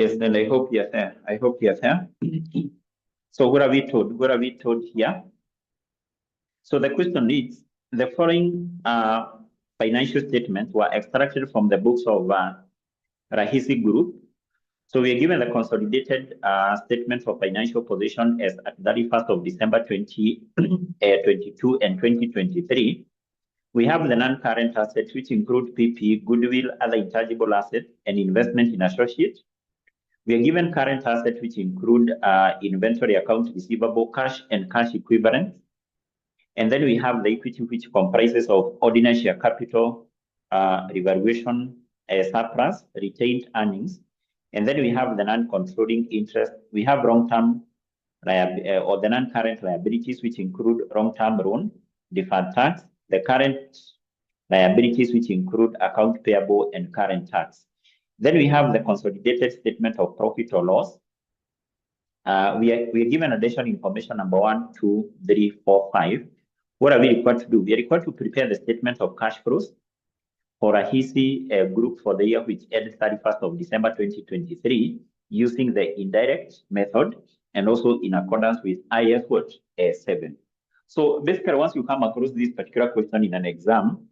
Yes, then I hope you're there. I hope you're there. So what are we told? What are we told here? So the question is, the following financial statements were extracted from the books of 𝐅𝐎𝐂𝐔𝐒 Group. So we are given the consolidated statements of financial position as at 31st of December 2022 and 2023. We have the non-current assets, which include PP, goodwill, other intangible assets, and investment in associates. We are given current assets, which include inventory, accounts receivable, cash, and cash equivalents. And then we have the equity, which comprises of ordinary share capital, revaluation, surplus, retained earnings. And then we have the non-controlling interest. We have long-term or the non-current liabilities, which include long-term loan, deferred tax, the current liabilities, which include account payable and current tax. Then we have the consolidated statement of profit or loss. We are given additional information number 1, 2, 3, 4, 5. What are we required to do? We are required to prepare the statement of cash flows for 𝐼𝐶 Group for the year which ended 31st of December 2023 using the indirect method and also in accordance with IAS 7. So basically, once you come across this particular question in an exam,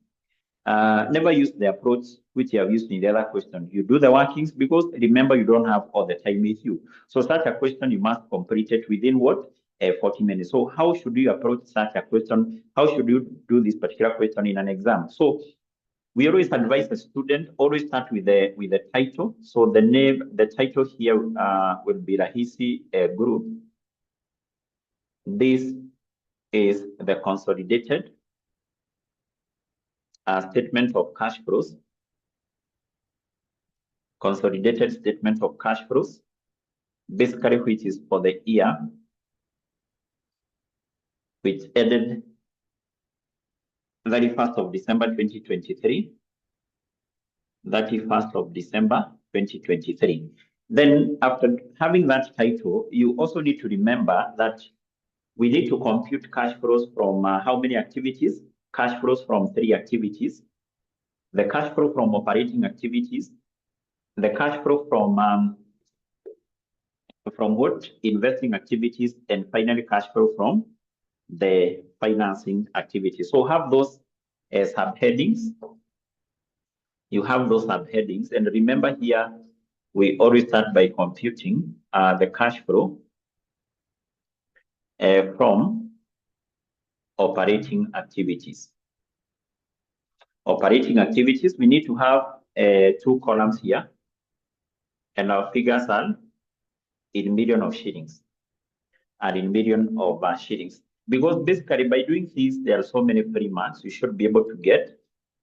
never use the approach which you have used in the other question. You do the workings because remember, you don't have all the time with you. So such a question, you must complete it within what? 40 minutes. So how should you approach such a question? How should you do this particular question in an exam? So we always advise the student, always start with the title. So the title here will be 𝐼𝐶 Group. This is the consolidated statement of cash flows. Consolidated statement of cash flows, basically which is for the year which ended 31st of December 2023. 31st of December 2023. Then after having that title, you also need to remember that we need to compute cash flows from how many activities? Cash flows from 3 activities. The cash flow from operating activities, the cash flow from what? Investing activities, and finally cash flow from the financing activities. So have those as subheadings. You have those subheadings, and remember here, we always start by computing the cash flow from operating activities. Operating activities, we need to have 2 columns here, and our figures are in million of shillings and in million of shillings. Because basically by doing this, there are so many free marks you should be able to get.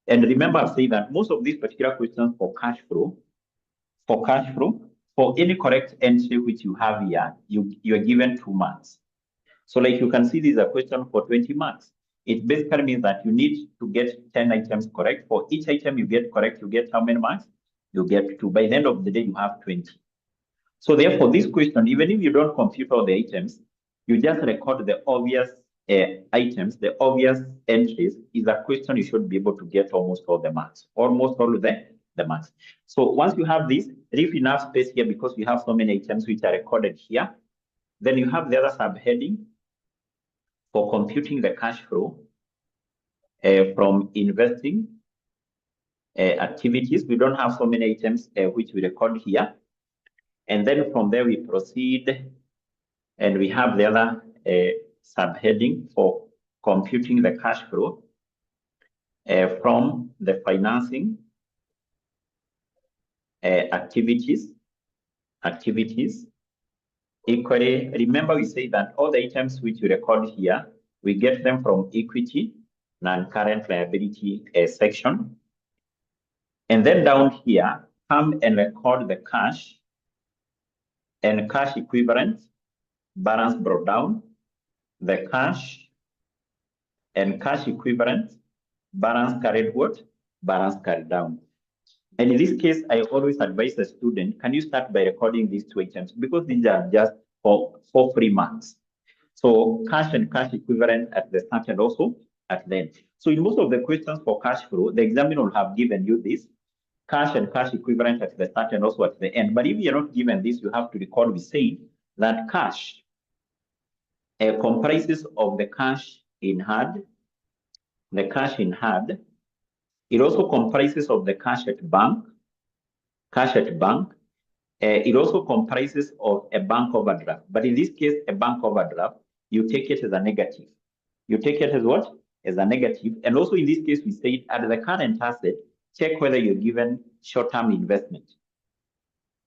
And remember, I've said that most of these particular questions for cash flow, for any correct entry which you have here, you are given 2 marks. So like you can see, this is a question for 20 marks. It basically means that you need to get 10 items correct. For each item you get correct, you get how many marks? You get 2. By the end of the day, you have 20. So therefore, this question, even if you don't compute all the items, you just record the obvious items, the obvious entries, is a question you should be able to get almost all the marks, almost all of the marks. So once you have this, leave enough space here because we have so many items which are recorded here. Then you have the other subheading for computing the cash flow from investing activities. We don't have so many items which we record here. And then from there we proceed, and we have the other subheading for computing the cash flow from the financing activities. Equally, remember we say that all the items which we record here, we get them from equity, non-current liability section. And then down here, come and record the cash and cash equivalent, balance brought down, the cash and cash equivalent, balance carried what? Balance carried down. And in this case, I always advise the student, can you start by recording these 2 items? Because these are just for 3 marks. So cash and cash equivalent at the start and also at the end. So in most of the questions for cash flow, the examiner will have given you this. cash and cash equivalent at the start and also at the end. But if you're not given this, you have to record, we say that cash comprises of the cash in hand, the cash in hand. It also comprises of the cash at bank, cash at bank. It also comprises of a bank overdraft. But in this case, a bank overdraft, you take it as a negative. You take it as what? As a negative. And also in this case, we said at the current asset, check whether you're given short-term investment.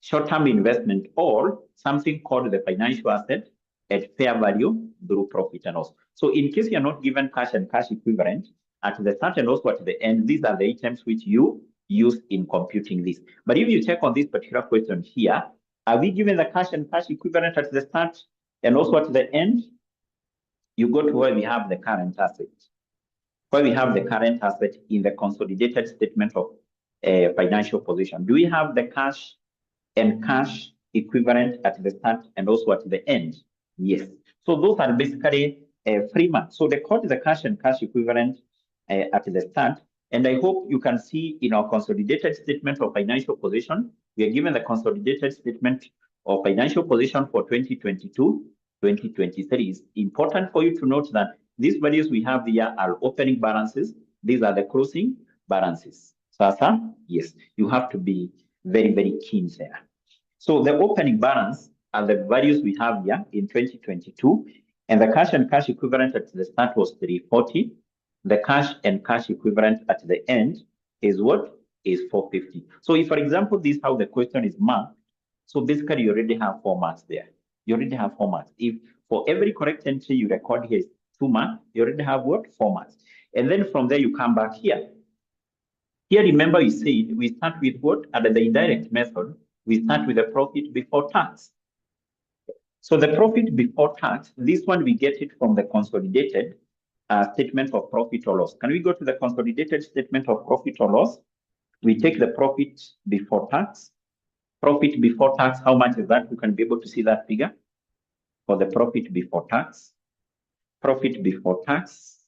Short-term investment or something called the financial asset at fair value through profit and loss. So in case you're not given cash and cash equivalent, at the start and also at the end, these are the items which you use in computing this. But if you check on this particular question here, are we given the cash and cash equivalent at the start and also at the end? You go to where we have the current asset. Where we have the current asset in the consolidated statement of financial position. Do we have the cash and cash equivalent at the start and also at the end? Yes. So those are basically free months. So they call the cash and cash equivalent at the start. And I hope you can see in our consolidated statement of financial position, we are given the consolidated statement of financial position for 2022, 2023. It's important for you to note that these values we have here are opening balances. These are the closing balances. Sasa, yes, you have to be very, very keen there. So the opening balance are the values we have here in 2022, and the cash and cash equivalent at the start was 340. The cash and cash equivalent at the end is what? Is 450. So if, for example, this is how the question is marked, so basically you already have 4 marks there. You already have 4 marks. If for every correct entry you record here is 2 marks, you already have what? 4 marks. And then from there you come back here. Here, remember we said we start with what? Under the indirect method, we start with the profit before tax. So the profit before tax, this one we get it from the consolidated statement of profit or loss. Can we go to the consolidated statement of profit or loss? We take the profit before tax. Profit before tax, how much is that? You can be able to see that figure for the profit before tax. Profit before tax,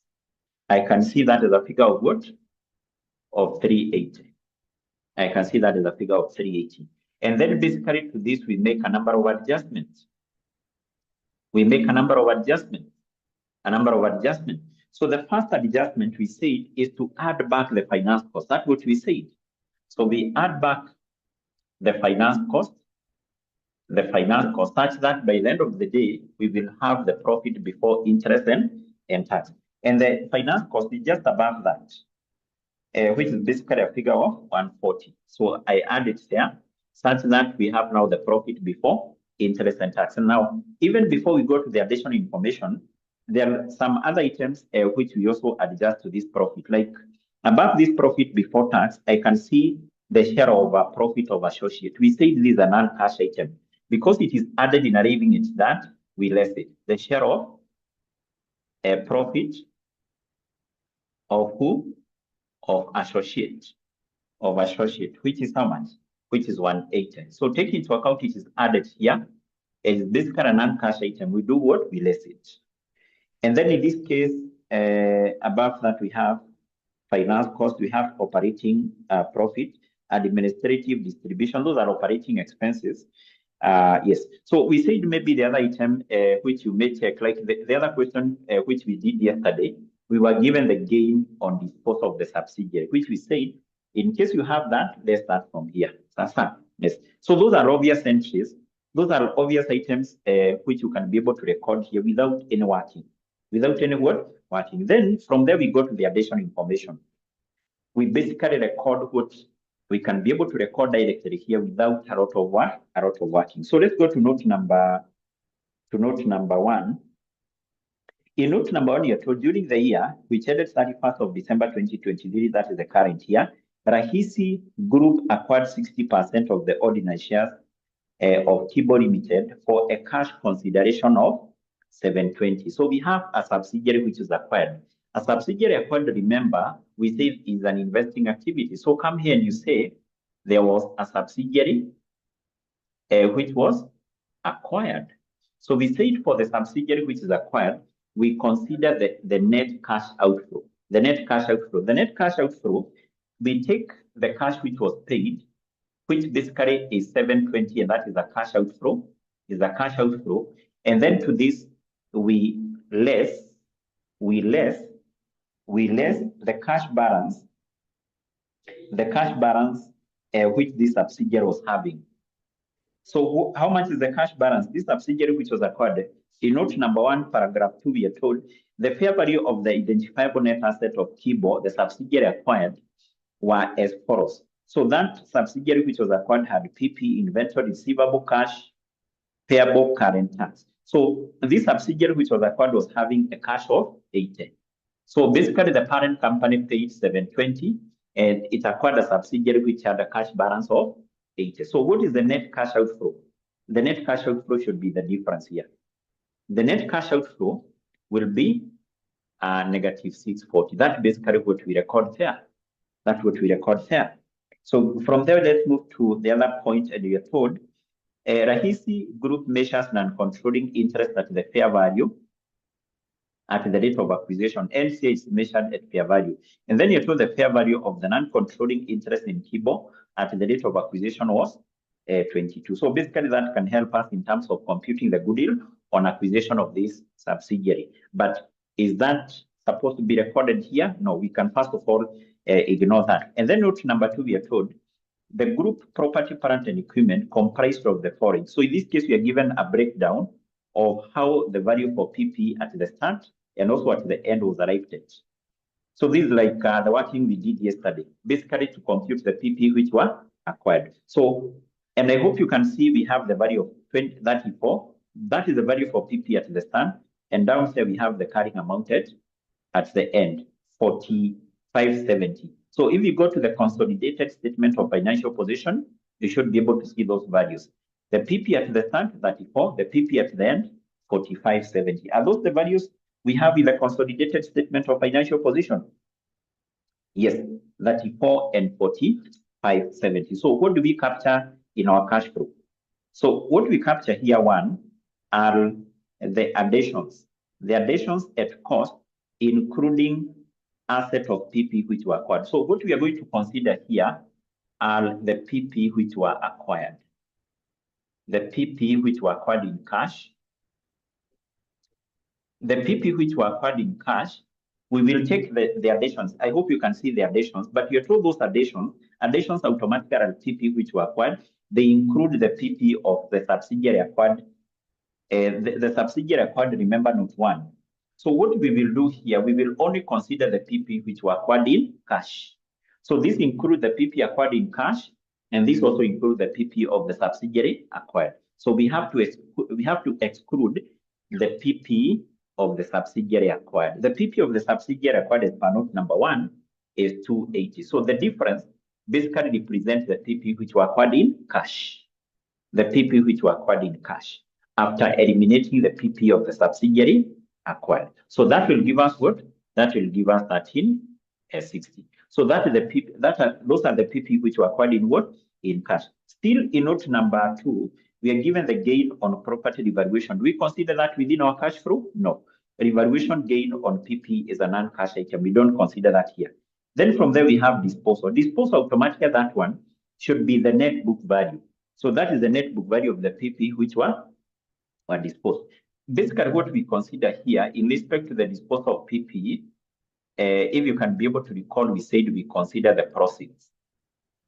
I can see that as a figure of what? Of 380. I can see that as a figure of 380. And then basically to this, we make a number of adjustments. We make a number of adjustments. So the first adjustment we said is to add back the finance cost. That's what we said. So we add back the finance cost such that by the end of the day, we will have the profit before interest and tax. And the finance cost is just above that, which is basically a figure of 140. So I add it there such that we have now the profit before interest and tax. And now, even before we go to the additional information, there are some other items which we also adjust to this profit. Like above this profit before tax, I can see the share of a profit of associate. We say this is a non-cash item. Because it is added in arriving at that, we less it. The share of a profit of who? Of associate. Which is how much? Which is 180. So take into account it is added here. It is basically a non-cash item. We do what? We less it. And then in this case, above that we have finance cost, we have operating profit, administrative distribution. Those are operating expenses. Yes. So we said maybe the other item which you may check, like the other question which we did yesterday, we were given the gain on disposal of the subsidiary, which we said, in case you have that, let's start from here. Yes. So those are obvious entries. Those are obvious items which you can be able to record here without any working. Without any what? Working. Then from there, we go to the additional information. We basically record what we can be able to record directly here without a lot of work, a lot of working. So let's go to note number 1. In note number 1, you're told during the year, which ended 31st of December 2023, that is the current year, 𝐅𝐻𝐶 Group acquired 60% of the ordinary shares of 𝐼𝐍 Limited for a cash consideration of 720. So we have a subsidiary which is acquired. A subsidiary acquired, remember, we say is an investing activity. So come here and you say there was a subsidiary which was acquired. So we said for the subsidiary which is acquired, we consider the net cash outflow. The net cash outflow we take the cash which was paid, which basically is 720, and that is a cash outflow, and then to this we less the cash balance, which this subsidiary was having. So how much is the cash balance? This subsidiary which was acquired, in note number 1, paragraph 2, we are told the fair value of the identifiable net asset of 𝐻𝐻𝐒, the subsidiary acquired, were as follows. So that subsidiary which was acquired had PP, inventory, receivable, cash, payable, current tax. So this subsidiary which was acquired was having a cash of 80. So basically the parent company paid 720 and it acquired a subsidiary which had a cash balance of 80. So what is the net cash outflow? The net cash outflow should be the difference here. The net cash outflow will be negative 640. That's basically what we record there. So from there, let's move to the other point, and we are told 𝐅𝐻𝐶 group measures non-controlling interest at the fair value at the date of acquisition. NCA is measured at fair value. And then you're told the fair value of the non-controlling interest in 𝐻𝐻𝐒 at the date of acquisition was 22. So basically that can help us in terms of computing the goodwill on acquisition of this subsidiary. But is that supposed to be recorded here? No, we can first of all ignore that. And then note number 2, we are told the group property, plant, and equipment comprised of the following. So in this case, we are given a breakdown of how the value for PP at the start and also at the end was arrived at. So this is like the working we did yesterday, basically to compute the PP which were acquired. So, and I hope you can see we have the value of 34. That is the value for PP at the start. And down here we have the carrying amount at the end, 4570. So if you go to the consolidated statement of financial position, you should be able to see those values. The PP at the start, 34, the PP at the end, 4570. Are those the values we have in the consolidated statement of financial position? Yes, 34 and 4570. So what do we capture in our cash flow? So what we capture here, one, are the additions. The additions at cost, including asset of PP which were acquired. So what we are going to consider here are the PP which were acquired. The PP which were acquired in cash. The PP which were acquired in cash, we will take the additions. I hope you can see the additions, but you're told those additions automatically are PP which were acquired. They include the PP of the subsidiary acquired. The subsidiary acquired, remember, not one. So what we will do here, we will only consider the PP which were acquired in cash. So this includes the PP acquired in cash, and this also includes the PP of the subsidiary acquired. So we have to exclude the PP of the subsidiary acquired. The PP of the subsidiary acquired as per note number 1 is 280. So the difference basically represents the PP which were acquired in cash. The PP which were acquired in cash after eliminating the PP of the subsidiary acquired. So that will give us what? That will give us 1360. So that is the PP, those are the PP which were acquired in what? In cash. Still in note number 2, we are given the gain on property revaluation. Do we consider that within our cash flow? No. Revaluation gain on PP is a non-cash item. We don't consider that here. Then from there we have disposal. Disposal automatically, that one should be the net book value. So that is the net book value of the PP which were disposed. Basically, what we consider here in respect to the disposal of PP, if you can be able to recall, we said we consider the proceeds.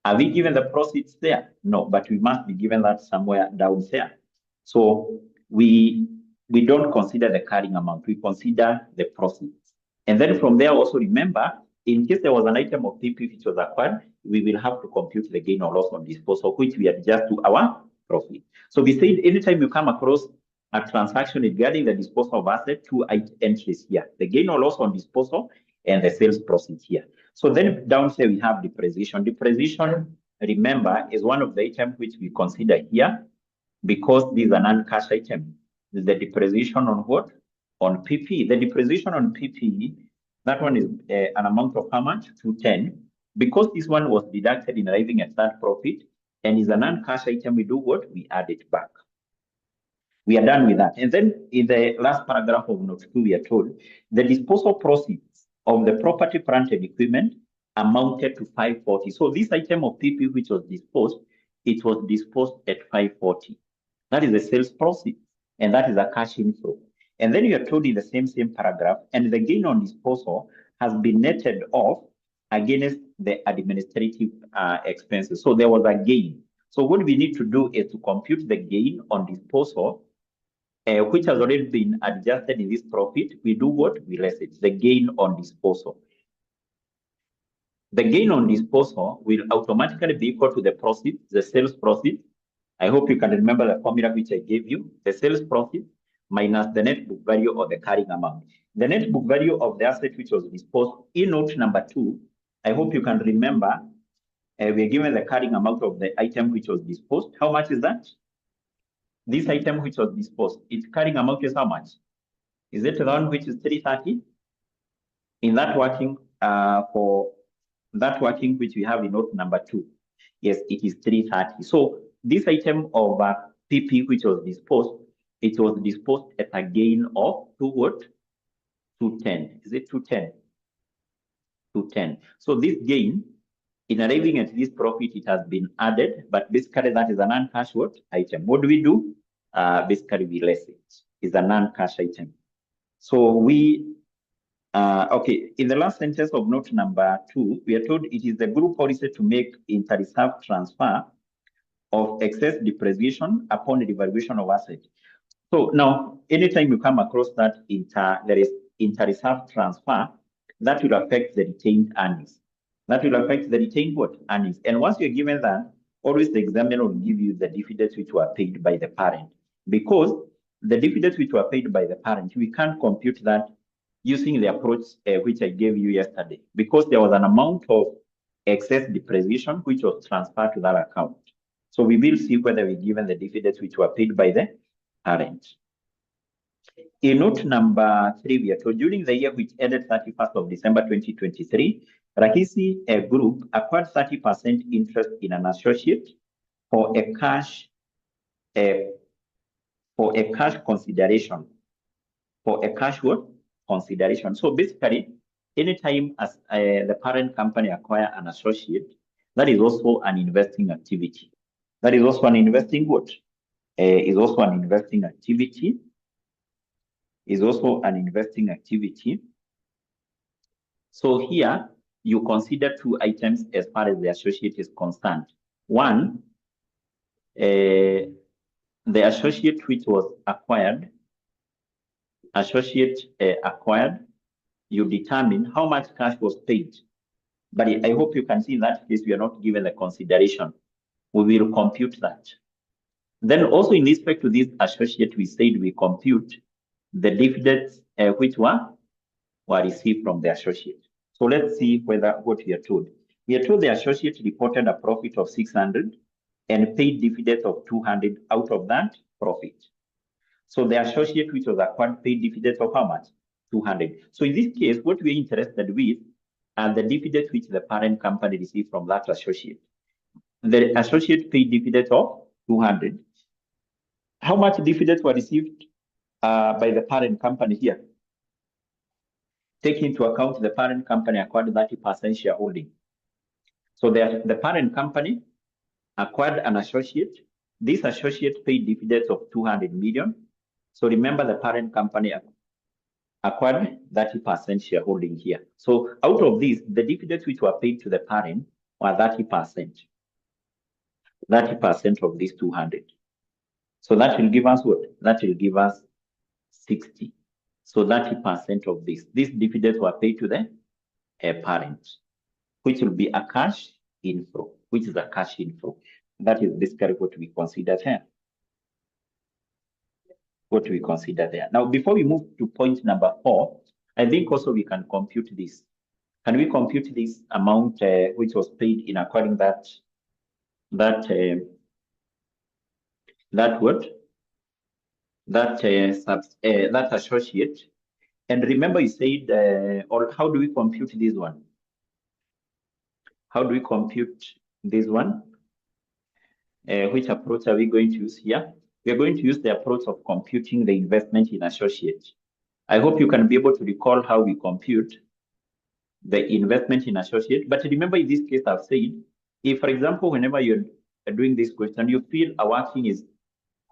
Are we given the proceeds there? No, but we must be given that somewhere down there. So we don't consider the carrying amount, we consider the proceeds. And then from there also remember, in case there was an item of PP which was acquired, we will have to compute the gain or loss on disposal, which we adjust to our profit. So we said anytime you come across a transaction regarding the disposal of asset, 2 entries here, the gain or loss on disposal and the sales proceeds here. So then down here we have depreciation. Depreciation, remember, is one of the items which we consider here because these are non-cash item. The depreciation on what? On PP. The depreciation on PP, that one is an amount of how much? 210. Because this one was deducted in arriving at that profit and is a non-cash item, we do what? We add it back. We are done with that. And then in the last paragraph of note 2, we are told the disposal proceeds of the property, plant, and equipment amounted to 540. So this item of PP which was disposed, it was disposed at 540. That is the sales proceeds, and that is a cash inflow. And then you are told in the same paragraph, and the gain on disposal has been netted off against the administrative expenses. So there was a gain. So what we need to do is to compute the gain on disposal, which has already been adjusted in this profit. We do what? We less it, the gain on disposal. The gain on disposal will automatically be equal to the proceeds, the sales proceeds. I hope you can remember the formula which I gave you, the sales profit minus the net book value or the carrying amount. The net book value of the asset which was disposed in note number 2, I hope you can remember, we are given the carrying amount of the item which was disposed. How much is that? This item which was disposed, its carrying amount is how much? Is it the one which is 330? In that working, for that working which we have in note number 2, yes, it is 330. So this item of PP which was disposed, it was disposed at a gain of 210. Is it 210? 210. So this gain, in arriving at this profit, it has been added, but basically that is a non-cash what item. What do we do? Basically we less it. It's a non-cash item. So we okay, in the last sentence of note number 2, we are told it is the group policy to make inter-reserve transfer of excess depreciation upon the devaluation of asset. So now, anytime you come across that there is inter-reserve transfer, that will affect the retained earnings. That will affect the retained what? Earnings. And once you're given that, always the examiner will give you the dividends which were paid by the parent. Because the dividends which were paid by the parent, we can't compute that using the approach which I gave you yesterday, because there was an amount of excess depreciation which was transferred to that account. So we will see whether we're given the dividends which were paid by the parent. In note number 3, we are told during the year which ended 31st of December 2023, 𝐅𝐻𝐂𝐔𝐒 Group acquired 30% interest in an associate for a cash consideration. For a cash what? Consideration. So basically, anytime as the parent company acquire an associate, that is also an investing activity. That is also an investing what? Is also an investing activity. Is also an investing activity. So here you consider 2 items as far as the associate is concerned. One, the associate which was acquired, you determine how much cash was paid. But I hope you can see in that case we are not given the consideration. We will compute that. Then also in respect to this associate, we said we compute the dividends which were received from the associate. So let's see what we are told. We are told the associate reported a profit of 600 and paid dividends of 200 out of that profit. So the associate which was acquired paid dividends of how much? 200. So in this case, what we are interested with are the dividends which the parent company received from that associate. The associate paid dividends of 200. How much dividends were received by the parent company here? Take into account the parent company acquired 30% shareholding. So the parent company acquired an associate. This associate paid dividends of 200 million. So remember the parent company acquired 30% shareholding here. So out of this, the dividends which were paid to the parent were 30%. 30% of these 200. So that will give us what? That will give us 60. So 30% of this. These dividends were paid to the parent, which will be a cash inflow, which is a cash inflow. That is basically what we consider here. What we consider there. Now, before we move to point number 4, I think also we can compute this. Can we compute this amount which was paid in acquiring that associate? And remember, you said, or how do we compute this one? How do we compute this one? Which approach are we going to use here? We are going to use the approach of computing the investment in associate. I hope you can be able to recall how we compute the investment in associate. But remember, in this case, I've said, if, for example, whenever you're doing this question, you feel a working is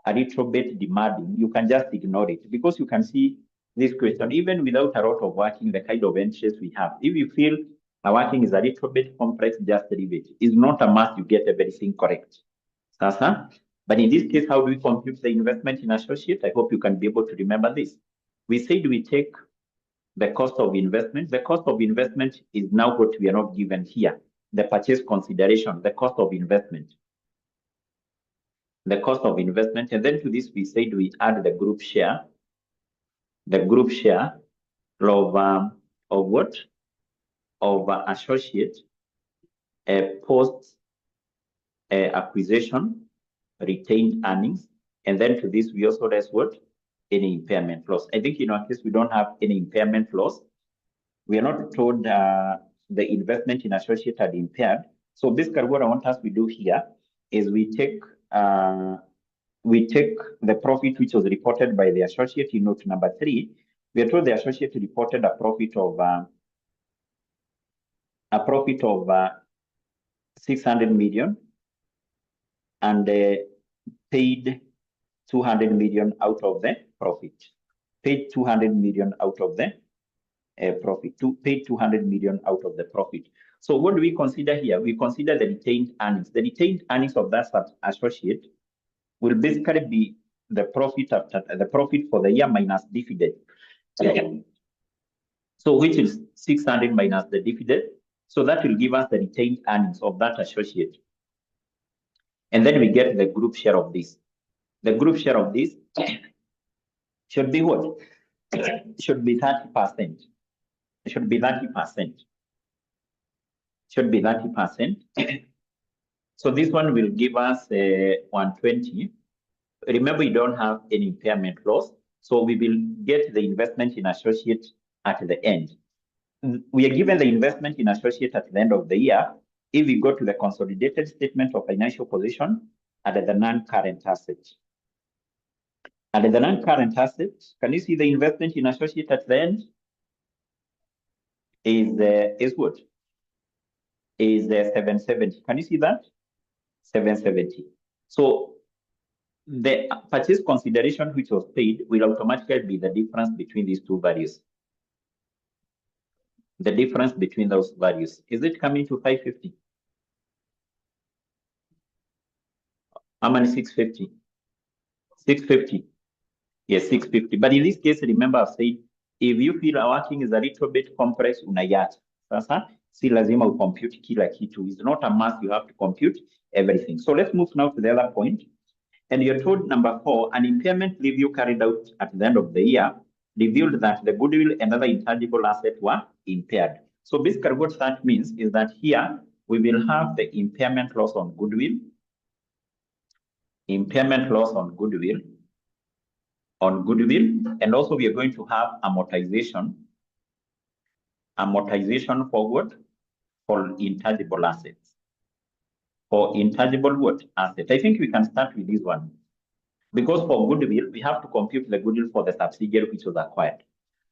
a little bit demanding, you can just ignore it, because you can see this question, even without a lot of working, the kind of entries we have. If you feel a working is a little bit complex, just leave it. It's not a must you get everything correct. But in this case, how do we compute the investment in associate? I hope you can be able to remember this. We said we take the cost of investment. The cost of investment is now what we are not given here. The purchase consideration, the cost of investment. The cost of investment. And then to this, we said we add the group share. The group share of what? Of associate post acquisition retained earnings. And then to this, we also less what? Any impairment loss. I think in our case, we don't have any impairment loss. We are not told the investment in associate had impaired. So basically what I want us to do here is we take the profit which was reported by the associate in note number 3. We are told the associate reported a profit of 600 million and paid 200 million out of the profit. Paid 200 million out of the profit. Paid 200 million out of the profit. So what do we consider here? We consider the retained earnings. The retained earnings of that associate will basically be the profit after the profit for the year minus dividend. So which is 600 minus the dividend. So that will give us the retained earnings of that associate. And then we get the group share of this. The group share of this should be what? Should be 30%. It should be 30%. Should be 30%. So this one will give us 120. Remember, you don't have any impairment loss. So we will get the investment in associate at the end. We are given the investment in associate at the end of the year. If we go to the consolidated statement of financial position at the non-current asset. And the non-current asset, can you see the investment in associate at the end? Is what? Is 770. Can you see that? 770. So the purchase consideration which was paid will automatically be the difference between these two values. The difference between those values. Is it coming to 550? How many? 650? 650. Yes, 650. But in this case, remember I've said, if you feel our working is a little bit complex, unayat. Sasa, si lazima ucompute kila kitu. It's not a must, you have to compute everything. So let's move now to the other point. And you're told number 4, an impairment review carried out at the end of the year revealed that the goodwill and other intangible assets were impaired. So basically what that means is that here we will have the impairment loss on goodwill, and also we are going to have amortization for what? For intangible assets. For intangible what? Asset. I think we can start with this one. Because for goodwill, we have to compute the goodwill for the subsidiary which was acquired.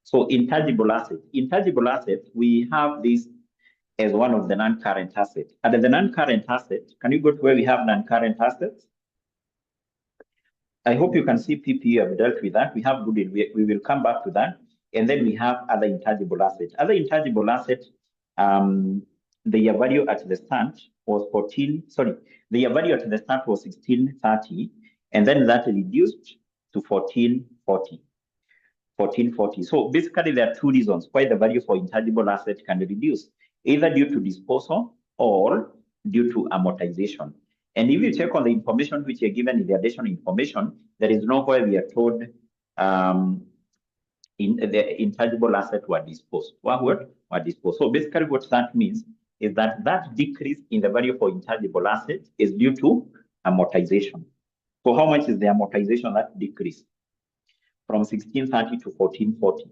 So intangible assets. Intangible assets, we have this as one of the non-current assets. And the non-current assets, can you go to where we have non-current assets? I hope you can see PP, have dealt with that. We have goodwill. We will come back to that. And then we have other intangible assets. Other intangible assets, the year value at the start was 1630. And then that reduced to 1440. 1440. So basically, there are two reasons why the value for intangible asset can reduce, either due to disposal or due to amortization. And if you check on the information which are given in the additional information, there is nowhere we are told in the intangible assets were disposed. Were disposed. So basically, what that means is that decrease in the value for intangible assets is due to amortization. So how much is the amortization that decreased? From 1630 to 1440.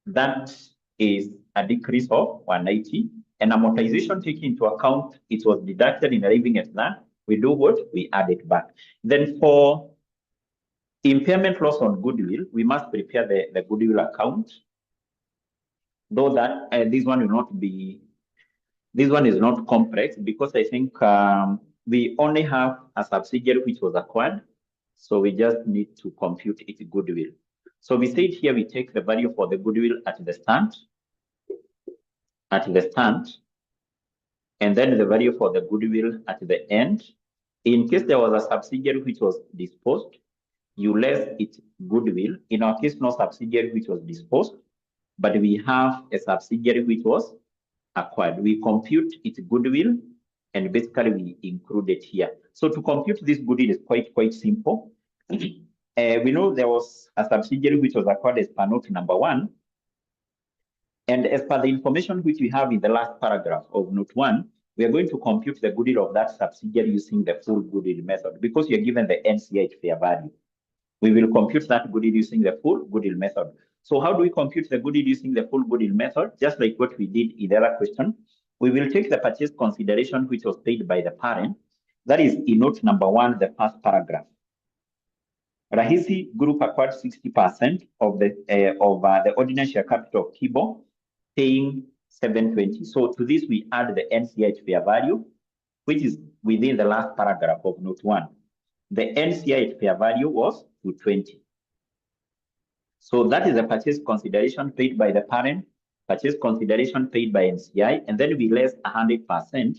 That is a decrease of 180. And amortization taking into account, it was deducted in arriving at that. We do what? We add it back. Then for impairment loss on goodwill, we must prepare the goodwill account. though that this one will not be, this one is not complex because I think we only have a subsidiary which was acquired. So we just need to compute its goodwill. So we said here we take the value for the goodwill at the start, and then the value for the goodwill at the end. In case there was a subsidiary which was disposed, you less its goodwill. In our case, no subsidiary which was disposed, but we have a subsidiary which was acquired. We compute its goodwill, and basically we include it here. So to compute this goodwill is quite simple. We know there was a subsidiary which was acquired as per note number 1. And as per the information which we have in the last paragraph of note 1, we are going to compute the goodwill of that subsidiary using the full goodwill method because you're given the NCI at fair value. We will compute that goodwill using the full goodwill method. So how do we compute the goodwill using the full goodwill method? Just like what we did in the other question, we will take the purchase consideration which was paid by the parent. That is in note number 1, the first paragraph. 𝐅𝐎𝐂𝐔𝐒 Group acquired 60% of the ordinary share capital of 𝐒𝐲, paying 720. So to this we add the NCI at fair value, which is within the last paragraph of note 1. The NCI at fair value was 220. So that is the purchase consideration paid by the parent, purchase consideration paid by NCI, and then we less 100%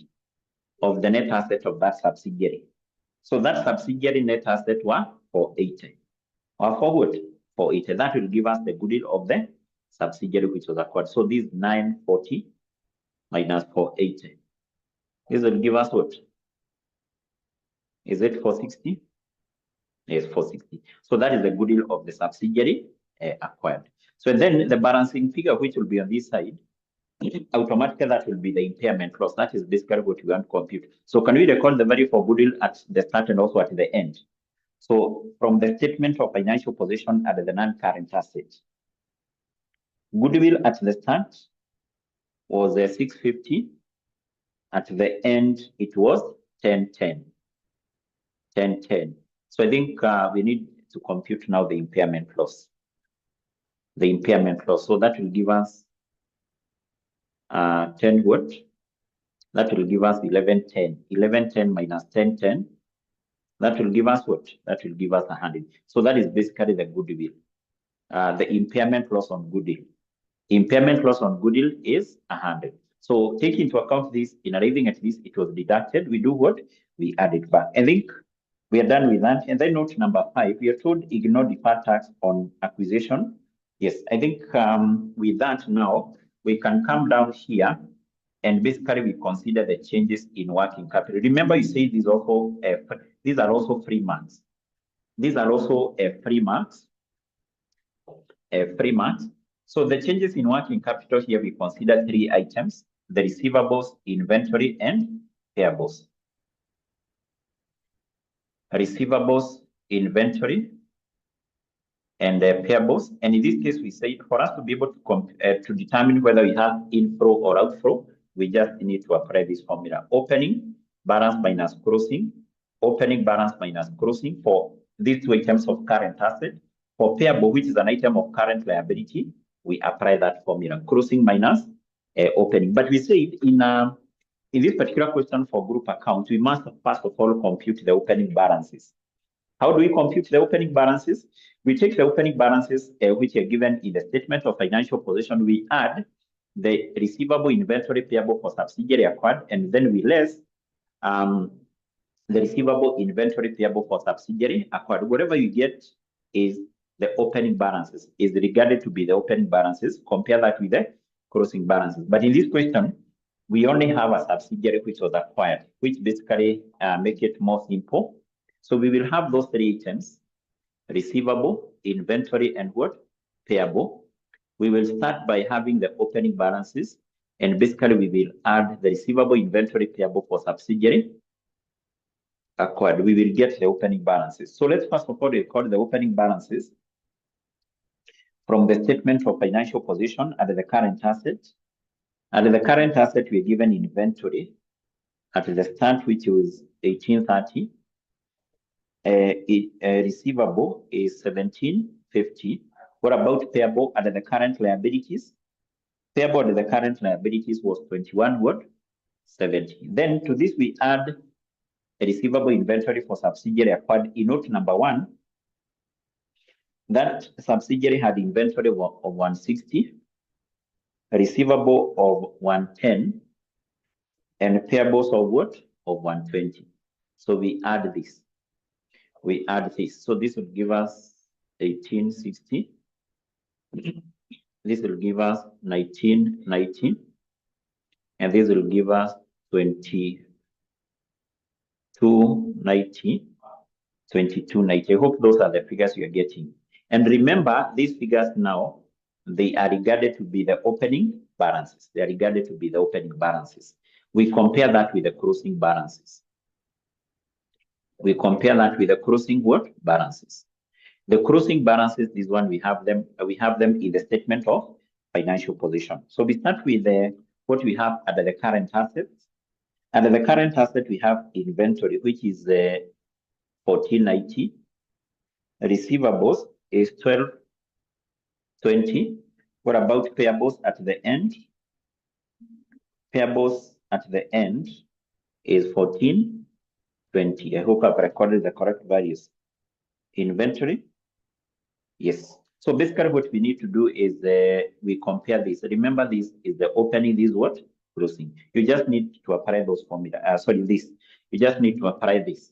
of the net asset of that subsidiary. So that subsidiary net asset was 480. Or forward 480. That will give us the goodwill of the subsidiary which was acquired. So this 940 minus 480. This will give us what? Is it 460? Yes, 460. So that is the goodwill of the subsidiary acquired. So then the balancing figure which will be on this side, automatically that will be the impairment loss. That is basically what we want to compute. So can we record the value for goodwill at the start and also at the end? So from the statement of financial position at the non-current assets, goodwill at the start was 650. At the end, it was 1010. 1010. So I think we need to compute now the impairment loss. The impairment loss. So that will give us 10 what? That will give us 1110. 1110 minus 1010. That will give us what? That will give us 100. So that is basically the goodwill. The impairment loss on goodwill. Impairment loss on goodwill is 100. So take into account this, in arriving at this, it was deducted. We do what? We add it back. I think we are done with that. And then note number 5, we are told ignore deferred tax on acquisition. Yes, I think with that now, we can come down here and basically we consider the changes in working capital. Remember, you say these are also free marks. These are also free marks. So the changes in working capital here, we consider 3 items: the receivables, inventory, and payables. Receivables, inventory, and payables. And in this case, we say for us to be able to determine whether we have inflow or outflow, we just need to apply this formula: opening balance minus closing, opening balance minus closing for these 2 items of current asset. For payable, which is an item of current liability, we apply that formula: closing minus opening. But we said in this particular question for group accounts, we must first of all compute the opening balances. How do we compute the opening balances? We take the opening balances which are given in the statement of financial position. We add the receivable, inventory, payable for subsidiary acquired, and then we less the receivable, inventory, payable for subsidiary acquired. Whatever you get is the opening balances, is regarded to be the opening balances. Compare that with the closing balances. But in this question, we only have a subsidiary which was acquired, which basically make it more simple. So we will have those 3 items: receivable, inventory, and what? Payable. We will start by having the opening balances, and basically we will add the receivable, inventory, payable for subsidiary acquired. We will get the opening balances. So let's first of all record the opening balances from the statement of financial position at the current asset. At the current asset, we're given inventory at the start, which was 1830. Receivable is 1750. What about payable at the current liabilities? Payable to the current liabilities was 21.70. Then to this we add a receivable inventory for subsidiary acquired in note number 1. That subsidiary had inventory of 160, a receivable of 110, and payables of what? Of 120. So we add this. We add this. So this will give us 1860. This will give us 1990. And this will give us 2290. 2290. I hope those are the figures you're getting. And remember, these figures now, they are regarded to be the opening balances. They are regarded to be the opening balances. We compare that with the closing balances. We compare that with the closing what? Balances. The closing balances, this one, we have them in the statement of financial position. So we start with what we have under the current assets. Under the current asset, we have inventory, which is 1490. Receivables is 1220. What about payables at the end? Payables at the end is 1420. I hope I've recorded the correct values. Inventory, yes. So basically what we need to do is we compare this. Remember, this is the opening, this is what? Closing. You just need to apply those formula. This. You just need to apply this.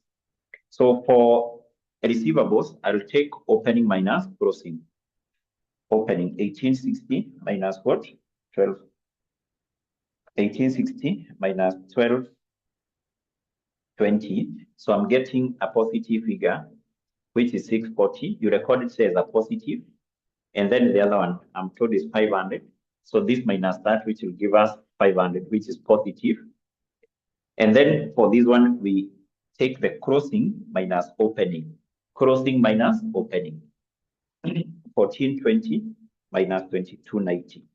So for receivables, I'll take opening minus closing. Opening 1860 minus what? 12. 1860 minus 1220. So I'm getting a positive figure, which is 640. You record it as a positive. And then the other one, I'm told, is 500. So this minus that, which will give us 500, which is positive. And then for this one, we take the closing minus opening. Closing minus opening. 1420 minus 2290.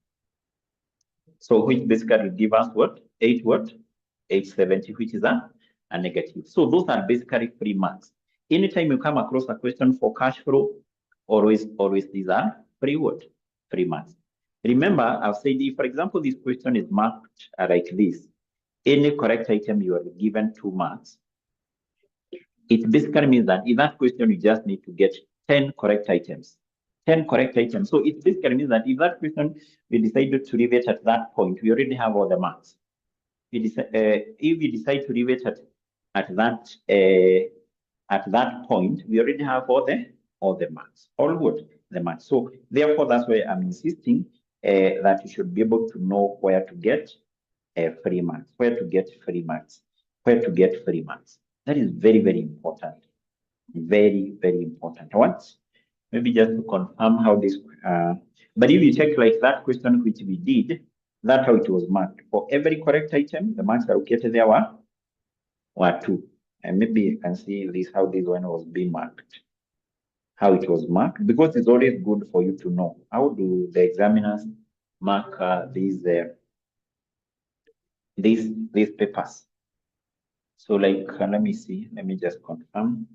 So which basically will give us what? 870, which is a negative. So those are basically 3 marks. Anytime you come across a question for cash flow, always these are 3 marks. Remember, I've said if, for example, this question is marked like this, any correct item you are given 2 marks. It basically means that in that question, you just need to get 10 correct items. 10 correct items. So it basically means that if that question we decided to leave it at that point, we already have all the marks. If we decide to leave it at that point, we already have all the marks. All good, the marks. So therefore, that's why I'm insisting that you should be able to know where to get 3 marks, where to get 3 marks, where to get 3 marks. That is very, very important. Very, very important. Maybe just to confirm how this, but if you check like that question which we did, that's how it was marked. For every correct item, the marks allocated there were 2. And maybe you can see this, how this one was being marked. How it was marked, because it's always good for you to know how do the examiners mark these papers. So like, let me see, let me just confirm.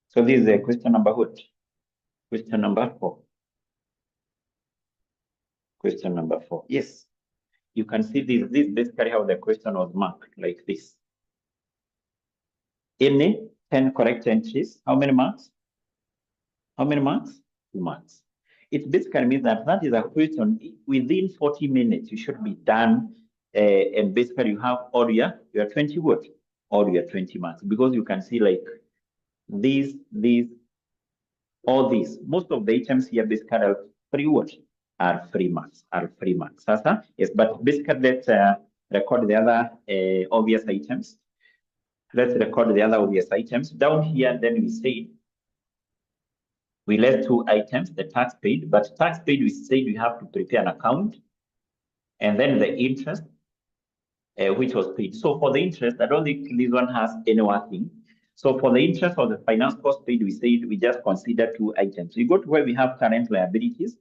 So this is a question number what? Question number 4. Question number 4. Yes. You can see this is basically how the question was marked, like this. Any 10 correct entries, how many marks? How many marks? 2 marks. It basically means that is a question within 40 minutes, you should be done. And basically you have all your 20 what? All your 20 marks. Because you can see like all these. Most of the items here basically are 3 what? Are 3 marks. Yes, but basically let's record the other obvious items. Let's record the other obvious items. Down here, then we say we left 2 items, the tax paid, but tax paid, we said we have to prepare an account, and then the interest, which was paid. So for the interest, I don't think this one has any working. So for the interest of the finance cost paid, we said we just consider 2 items. We go to where we have current liabilities.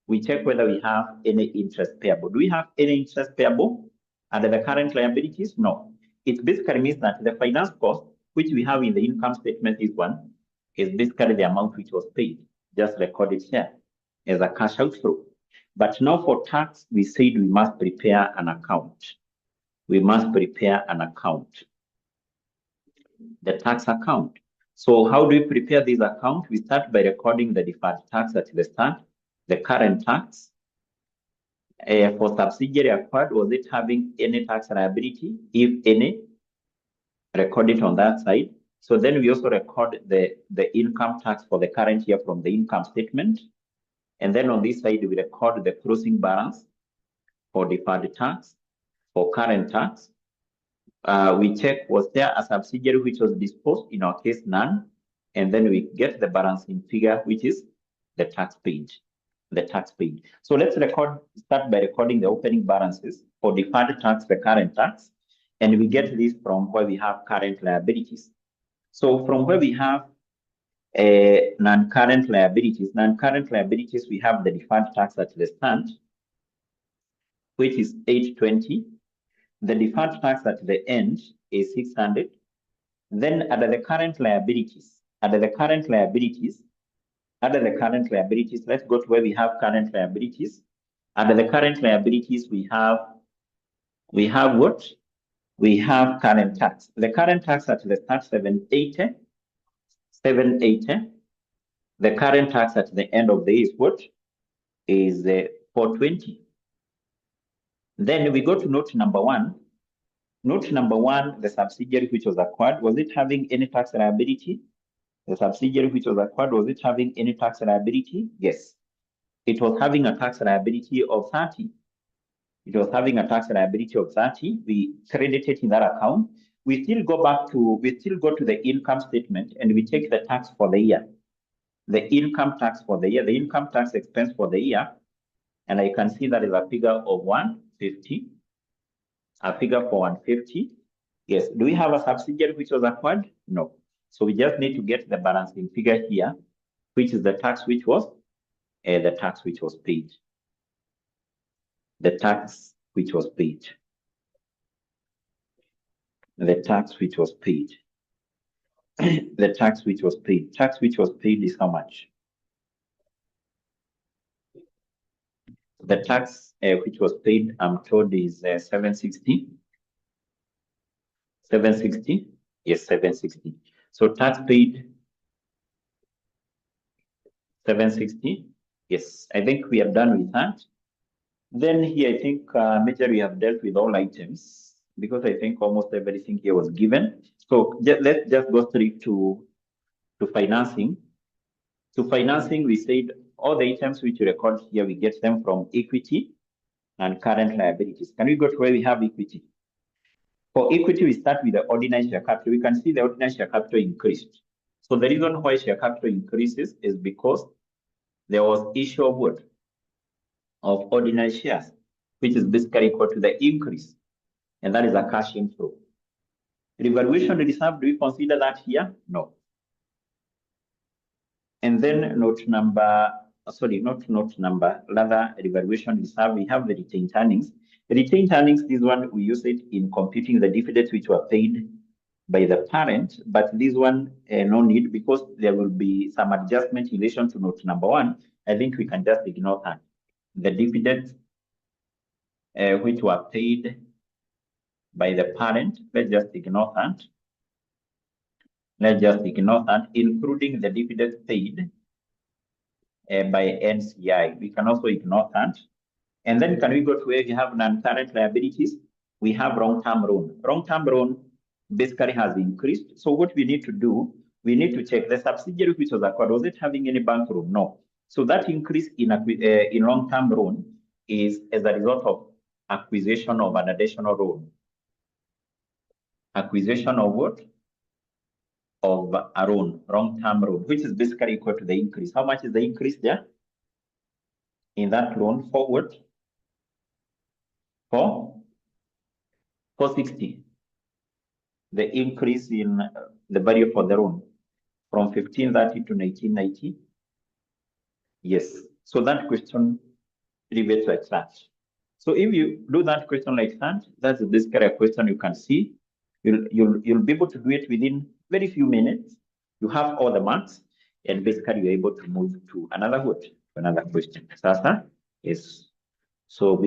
We check whether we have any interest payable. Do we have any interest payable under the current liabilities? No. It basically means that the finance cost, which we have in the income statement, is 1. is basically the amount which was paid. Just record it here as a cash outflow. But now for tax, we said we must prepare an account. We must prepare an account, the tax account. So how do we prepare this account? We start by recording the deferred tax at the start, the current tax. For subsidiary acquired, was it having any tax liability? If any, record it on that side. So then we also record the income tax for the current year from the income statement. And then on this side, we record the closing balance for deferred tax, for current tax. We check, was there a subsidiary which was disposed? In our case, none. And then we get the balancing figure, which is the tax paid. The tax paid. So let's start by recording the opening balances for deferred tax, the current tax. And we get this from where we have current liabilities. So from where we have non-current liabilities, we have the deferred tax at the start, which is 820. The deferred tax at the end is 600. Then under the current liabilities, let's go to where we have current liabilities. Under the current liabilities, we have what? We have current tax. The current tax at the start, 780. The current tax at the end of the year is what? Is 420. Then we go to note number 1. Note number 1, the subsidiary which was acquired, was it having any tax liability? The subsidiary which was acquired, was it having any tax liability? Yes. It was having a tax liability of 30. It was having a tax liability of 30. We credited in that account. We still go to the income statement and we take the tax for the year. The income tax for the year, the income tax expense for the year. And I can see that is a figure of 150. A figure for 150. Yes. Do we have a subsidiary which was acquired? No. So we just need to get the balancing figure here, which is the tax which was paid. The tax which was paid. The tax which was paid is how much? The tax which was paid, I'm told, is 760. 760? Yes, 760. So tax paid 760. Yes, I think we are done with that. Then here, I think majorly we have dealt with all items because I think almost everything here was given. So let's just go straight to financing. To financing, we said all the items which we record here, we get them from equity and current liabilities. Can we go to where we have equity? For equity, we start with the ordinary share capital. We can see the ordinary share capital increased. So the reason why share capital increases is because there was issue of what? Of ordinary shares, which is basically equal to the increase. And that is a cash inflow. Revaluation reserve, do we consider that here? No. And then rather revaluation reserve, we have the retained earnings. The retained earnings, this one, we use it in computing the dividends which were paid by the parent, but this one, no need, because there will be some adjustment in relation to note number 1. I think we can just ignore that. The dividends which were paid by the parent, let's just ignore that. Including the dividends paid by NCI. We can also ignore that. And then can we go to where we have non-current liabilities? We have long-term loan. Long-term loan basically has increased. So what we need to do, we need to check the subsidiary which was acquired. Was it having any bank loan? No. So that increase in long-term loan is as a result of acquisition of an additional loan. Acquisition of what? Of a loan, long-term loan, which is basically equal to the increase. How much is the increase there? In that loan forward? For 460. The increase in the value for the loan from 1530 to 1990. Yes. So that question relates like that. So if you do that question like that, that's basically a question you can see. You'll be able to do it within very few minutes. You have all the marks. And basically you're able to move to another what? Another question. Sasa, yes. So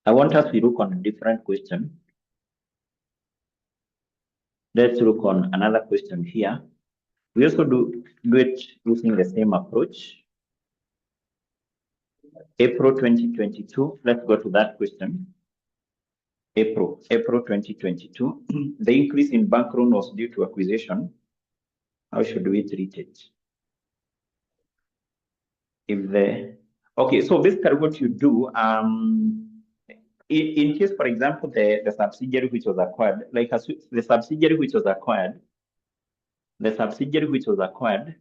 I want us to look on a different question. Let's look on another question here. We also do it using the same approach. April 2022, let's go to that question. April 2022, the increase in bank loan was due to acquisition. How should we treat it? Okay, so basically what you do, in case, for example, the subsidiary which was acquired, like the subsidiary which was acquired,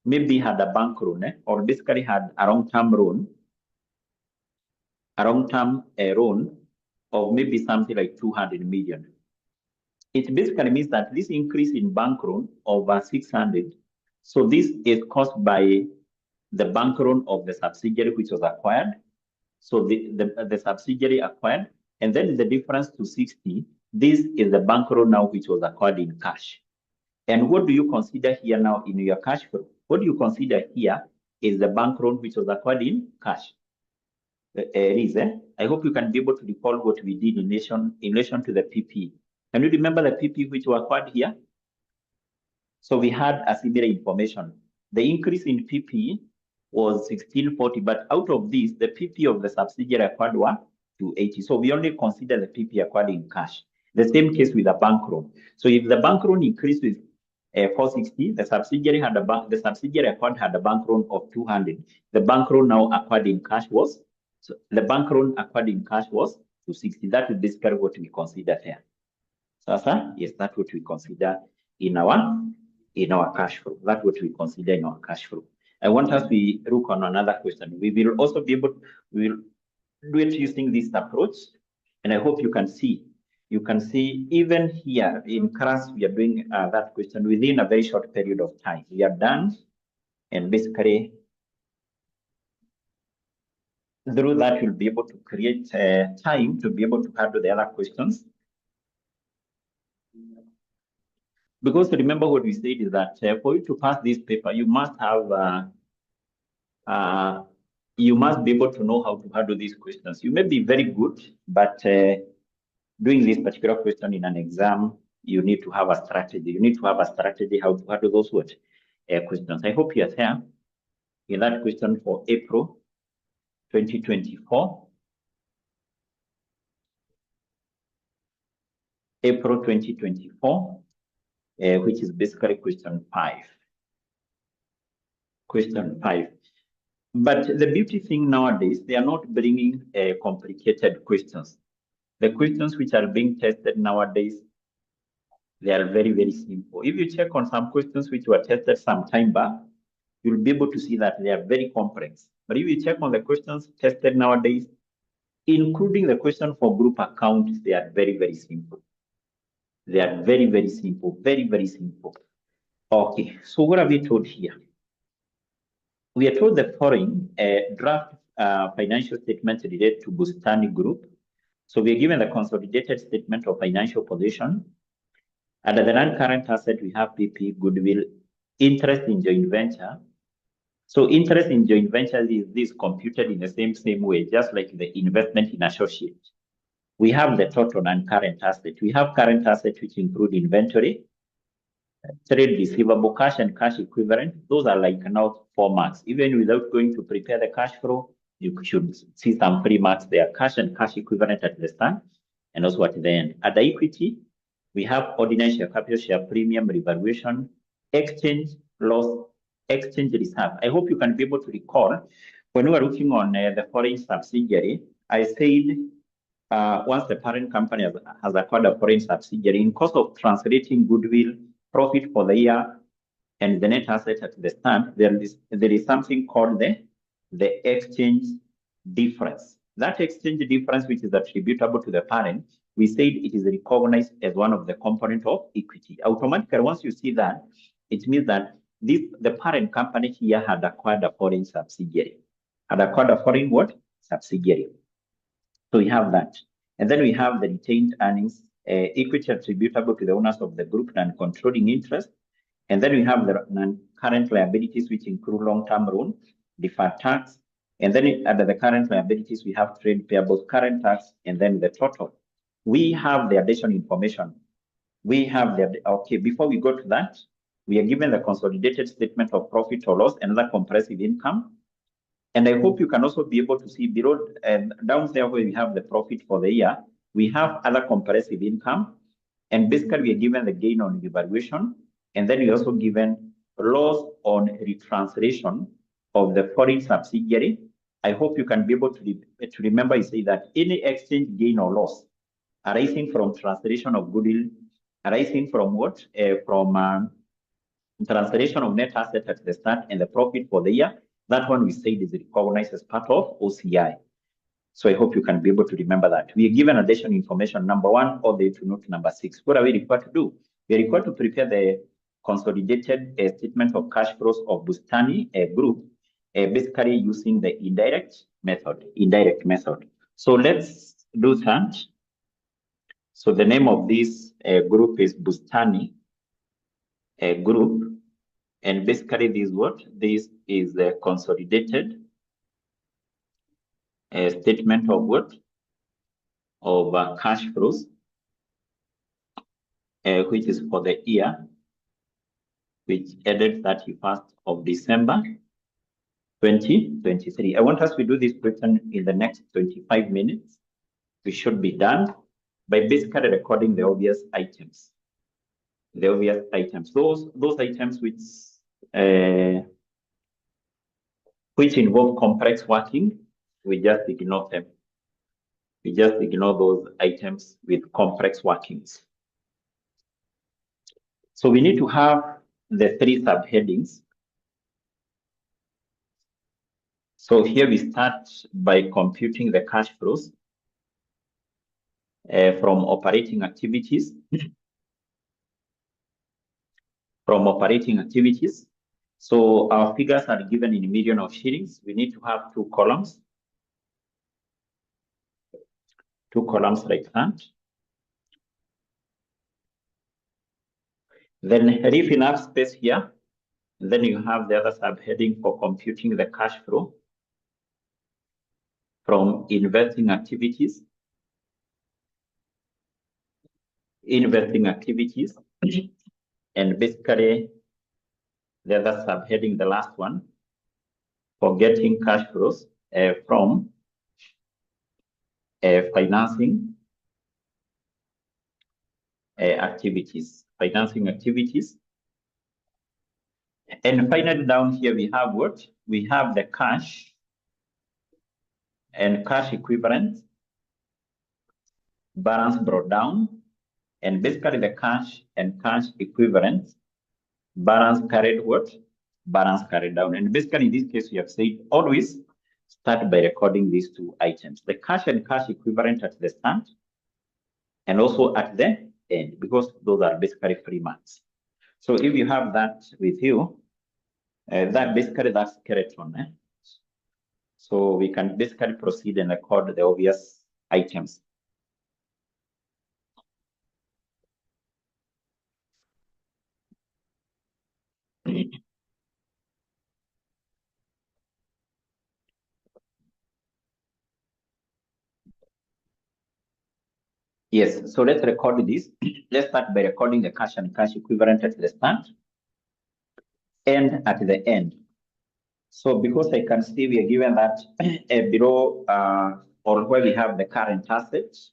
maybe had a bank loan, or basically had a long-term loan, of maybe something like 200 million. It basically means that this increase in bank loan of 600, so this is caused by the bank loan of the subsidiary which was acquired. So the subsidiary acquired, and then the difference to 60, this is the bank loan now which was acquired in cash. And what do you consider here now in your cash flow? What do you consider here is the bank loan which was acquired in cash. I hope you can be able to recall what we did in relation to the PP. Can you remember the PP which was acquired here? So we had a similar information. The increase in PP was 1640, but out of this, the PP of the subsidiary acquired was 280. So we only consider the PP acquired in cash. The same case with the bank loan. So if the bank loan increased with 460, the subsidiary acquired had a bank loan of 200. The bank loan now acquired in cash was, so the bank loan acquired in cash was 260. That is basically what we consider here. Sasa, yes, that's what we consider in our cash flow. That's what we consider in our cash flow. I want us to look on another question. We will also be able, we will do it using this approach, and I hope you can see. You can see even here in class, we are doing that question within a very short period of time. We are done, and basically through that, you'll be able to create time to be able to handle the other questions. Because remember what we said is that for you to pass this paper, you must have, you must be able to know how to handle these questions. You may be very good, but doing this particular question in an exam, you need to have a strategy. You need to have a strategy how to handle those questions. I hope you are there in that question for April 2024. April 2024. Which is basically question 5. Question 5. But the beauty thing nowadays, they are not bringing complicated questions. The questions which are being tested nowadays, they are very, very simple. If you check on some questions which were tested some time back, you'll be able to see that they are very complex. But if you check on the questions tested nowadays, including the question for group accounts, they are very, very simple. They are very, very simple, very, very simple. Okay, so what are we told here? We are told the following draft financial statements related to Bustani Group. So we are given the consolidated statement of financial position. Under the non-current asset, we have PP, goodwill, interest in joint venture. So interest in joint venture is computed in the same way, just like the investment in associate. We have the total non-current asset. We have current assets which include inventory, trade receivable, cash and cash equivalent. Those are like now 4 marks. Even without going to prepare the cash flow, you should see some 3 marks there. Cash and cash equivalent at the start and also at the end. At the equity, we have ordinary share capital, share premium, revaluation, exchange loss, exchange reserve. I hope you can be able to recall when we were looking on the foreign subsidiary, I said once the parent company has acquired a foreign subsidiary, in cost of translating goodwill, profit for the year, and the net asset at the start, there is something called the exchange difference. That exchange difference, which is attributable to the parent, we said it is recognized as one of the components of equity. Automatically, once you see that, it means that the parent company here had acquired a foreign subsidiary. Had acquired a foreign what? Subsidiary. So we have that. And then we have the retained earnings equity attributable to the owners of the group and controlling interest. And then we have the non-current liabilities, which include long-term loan, deferred tax. And then under the current liabilities, we have trade payables, current tax, and then the total. We have the additional information. We have the, okay, before we go to that, we are given the consolidated statement of profit or loss and other comprehensive income. And I hope you can also be able to see below and down there where we have the profit for the year, we have other comprehensive income. And basically, we are given the gain on revaluation. And then we also given loss on retranslation of the foreign subsidiary. I hope you can be able to remember, you say that any exchange gain or loss arising from translation of goodwill, arising from what? From translation of net asset at the start and the profit for the year, that one we said is recognized as part of OCI. So I hope you can be able to remember that. We are given additional information, number 1, all the way to note number 6. What are we required to do? We are required to prepare the consolidated statement of cash flows of Bustani Group, basically using the indirect method. So let's do that. So the name of this group is Bustani Group. And basically this what? This is the consolidated statement of what? Of cash flows, which is for the year, which ended 31st of December 2023. I want us to do this question in the next 25 minutes. We should be done by basically recording the obvious items. The obvious items, those items which involve complex working, we just ignore them. We just ignore those items with complex workings. So we need to have the 3 subheadings. So here we start by computing the cash flows from operating activities. So our figures are given in million of shillings. We need to have 2 columns. 2 columns like that. Then leave enough space here. Then you have the other subheading for computing the cash flow from investing activities. And basically, the other subheading, the last one, for getting cash flows from financing activities. And finally, down here, we have what? We have the cash and cash equivalent balance brought down, and basically the cash and cash equivalent balance carried what? Balance carried down. And basically in this case, we have said always start by recording these 2 items, the cash and cash equivalent at the start and also at the end, because those are basically free marks. So if you have that with you, that's skeleton. So we can basically proceed and record the obvious items. Yes, so let's record this. Let's start by recording the cash and cash equivalent at the start and at the end. So because I can see we are given that below or where we have the current assets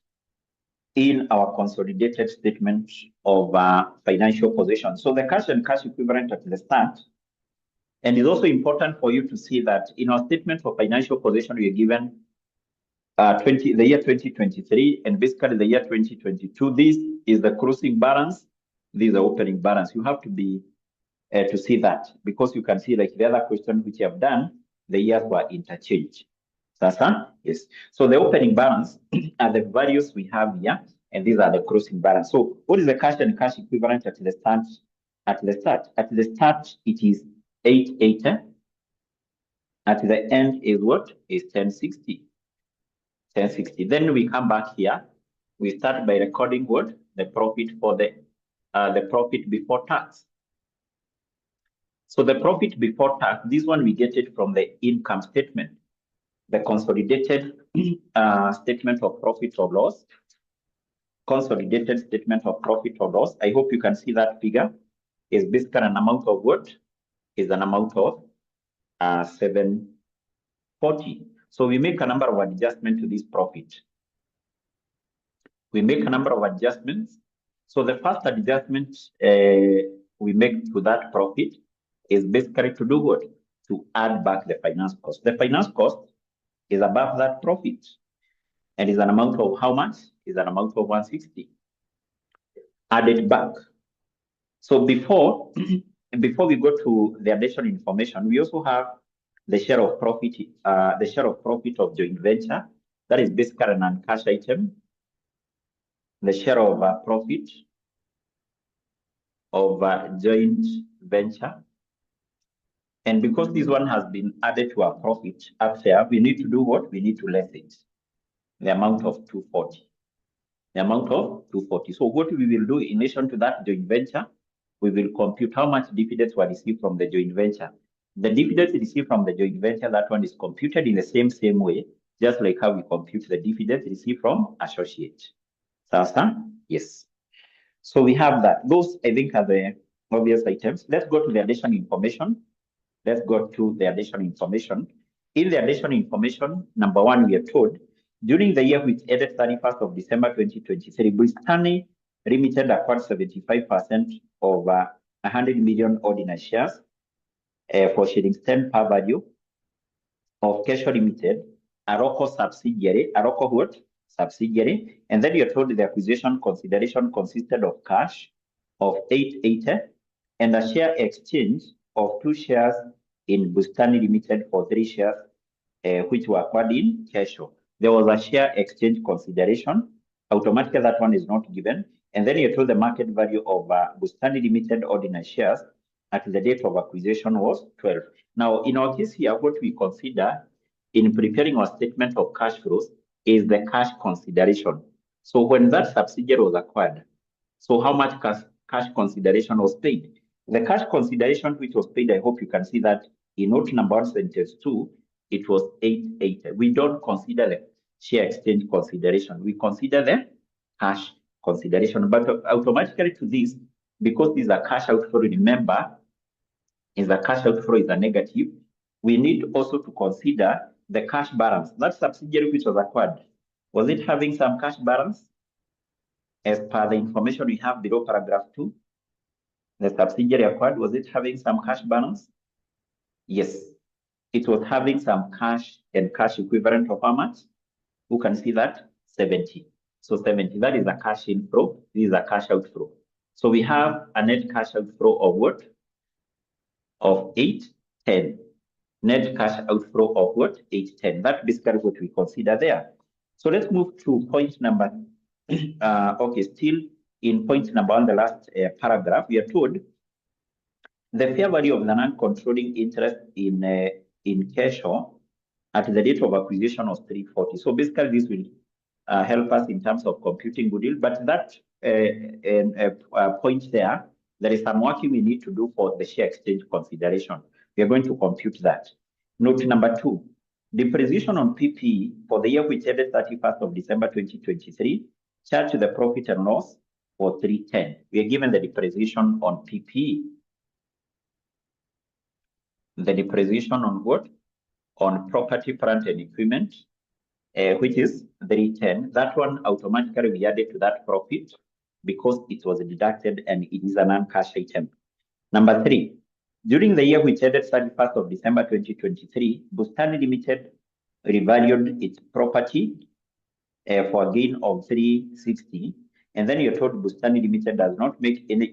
in our consolidated statement of financial position. So the cash and cash equivalent at the start. And it's also important for you to see that in our statement of financial position, we are given the year 2023 and basically the year 2022. This is the closing balance. This is the opening balance. You have to be to see that, because you can see like the other question which you have done, the years were interchanged. Yes. So the opening balance are the values we have here, and these are the closing balance. So what is the cash and cash equivalent at the start? At the start, it is 880. At the end is what? Is 1060. 1060. Then we come back here. We start by recording what? the profit for the profit before tax. So the profit before tax, this one we get it from the income statement, the consolidated statement of profit or loss. Consolidated statement of profit or loss. I hope you can see that figure is basically an amount of what? Is an amount of 740. So we make a number of adjustments to this profit. We make a number of adjustments. So the first adjustment we make to that profit is basically to do what? To add back the finance cost. The finance cost is above that profit and is an amount of how much? Is an amount of 160. Add it back. So before we go to the additional information, we also have the share of profit, of joint venture. That is basically a non-cash item. The share of profit of joint venture. And because this one has been added to our profit up there, we need to do what? We need to less it. The amount of 240. The amount of 240. So what we will do in relation to that joint venture, we will compute how much dividends were received from the joint venture. The dividends received from the joint venture, that one is computed in the same way, just like how we compute the dividends received from associate. Sasa? Yes. So we have that. Those, I think, are the obvious items. Let's go to the additional information. Let's go to the additional information. In the additional information, number one, we are told, during the year which ended 31st of December 2023, Bustani Limited acquired 75% of 100 million ordinary shares for shillings 10 per value of 𝐿𝐻𝐂 Limited, 𝐅𝐎𝐂𝐔𝐒 subsidiary, 𝐅𝐎𝐂𝐒 what? Subsidiary. And then you're told the acquisition consideration consisted of cash of 880 and a share exchange of 2 shares in Bustani Limited for 3 shares, which were acquired in 𝐿𝐻𝐂. There was a share exchange consideration. Automatically, that one is not given. And then you're told the market value of Bustani Limited ordinary shares at the date of acquisition was 12. Now, in our case here, what we consider in preparing our statement of cash flows is the cash consideration. So when that subsidiary was acquired, so how much cash consideration was paid? The cash consideration which was paid, I hope you can see that in note number 1, sentence 2, it was 880. We don't consider the share exchange consideration. We consider the cash consideration. But automatically to this, because this is a cash outflow, remember, is a cash outflow is a negative, we need also to consider the cash balance. That subsidiary which was acquired, was it having some cash balance? As per the information we have below paragraph 2, the subsidiary acquired, was it having some cash balance? Yes, it was having some cash and cash equivalent of how much? Who can see that? 70. So 70, that is a cash inflow. This is a cash outflow. So we have a net cash outflow of what? Of 810. Net cash outflow of what? 810. That's basically what we consider there. So let's move to point number, okay, still in point number 1, the last paragraph, we are told the fair value of the non-controlling interest in 𝐿𝐻𝐂 at the date of acquisition was 340. So basically this will help us in terms of computing goodwill, but that point there is some working we need to do for the share exchange consideration. We are going to compute that. Note number 2, depreciation on PPE for the year which ended 31st of December 2023, charged to the profit and loss for 310. We are given the depreciation on PPE. The depreciation on what? On property, plant, and equipment, which is 310. That one automatically we added to that profit because it was deducted and it is a non-cash item. Number 3, during the year which ended 31st of December 2023, Bustani Limited revalued its property for a gain of 360. And then you're told Bustani Limited does not make any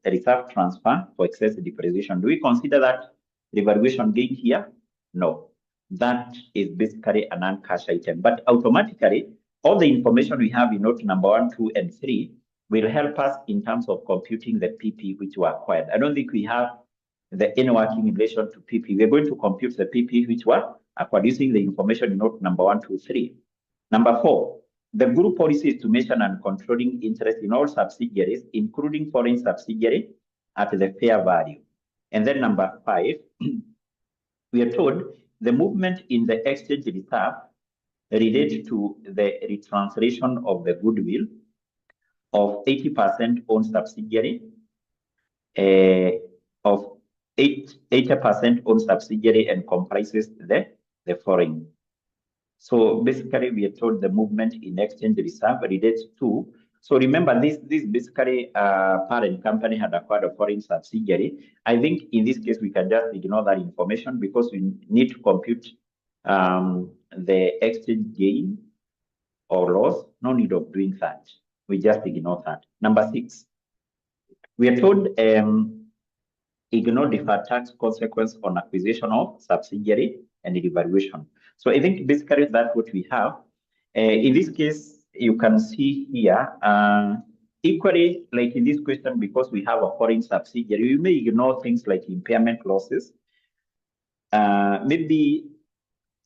reserve transfer for excess depreciation. Do we consider that revaluation gain here? No. That is basically a non-cash item. But automatically, all the information we have in note number 1, 2, and 3 will help us in terms of computing the PP which were acquired. I don't think we have the inner working in relation to PP. We're going to compute the PP which were acquired using the information in note number 1, 2, 3. Number 4, The group policy is to mention and controlling interest in all subsidiaries, including foreign subsidiary, at the fair value. And then number 5, we are told the movement in the exchange reserve related to the retranslation of the goodwill of 80% owned subsidiary, of 80% owned subsidiary, and comprises the foreign. So basically, we are told the movement in exchange reserve relates to. So remember, this basically parent company had acquired a foreign subsidiary. I think in this case we can just ignore that information because we need to compute the exchange gain or loss. No need of doing that. We just ignore that. Number 6, we are told ignore deferred tax consequence on acquisition of subsidiary and revaluation. So I think basically that's what we have. In this case, you can see here, equally like in this question, because we have a foreign subsidiary, you may ignore things like impairment losses, maybe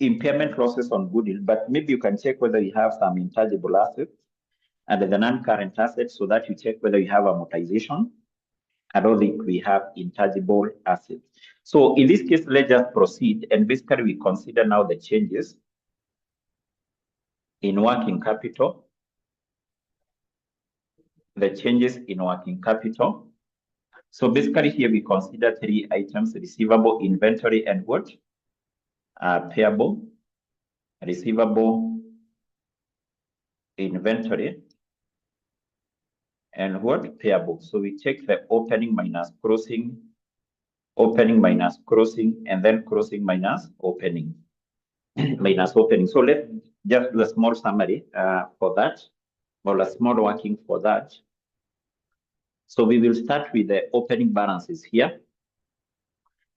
impairment losses on goodwill, but maybe you can check whether you have some intangible assets and the non-current assets so that you check whether you have amortization. I don't think we have intangible assets. So in this case, let's just proceed. And basically, we consider now the changes in working capital. The changes in working capital. So basically, here we consider 3 items: receivable, inventory, and what? Payable. Receivable, inventory, and what? Payable. So we take the opening minus closing, and then closing minus opening, minus opening. So let's just do a small summary for that, or a small working for that. So we will start with the opening balances here.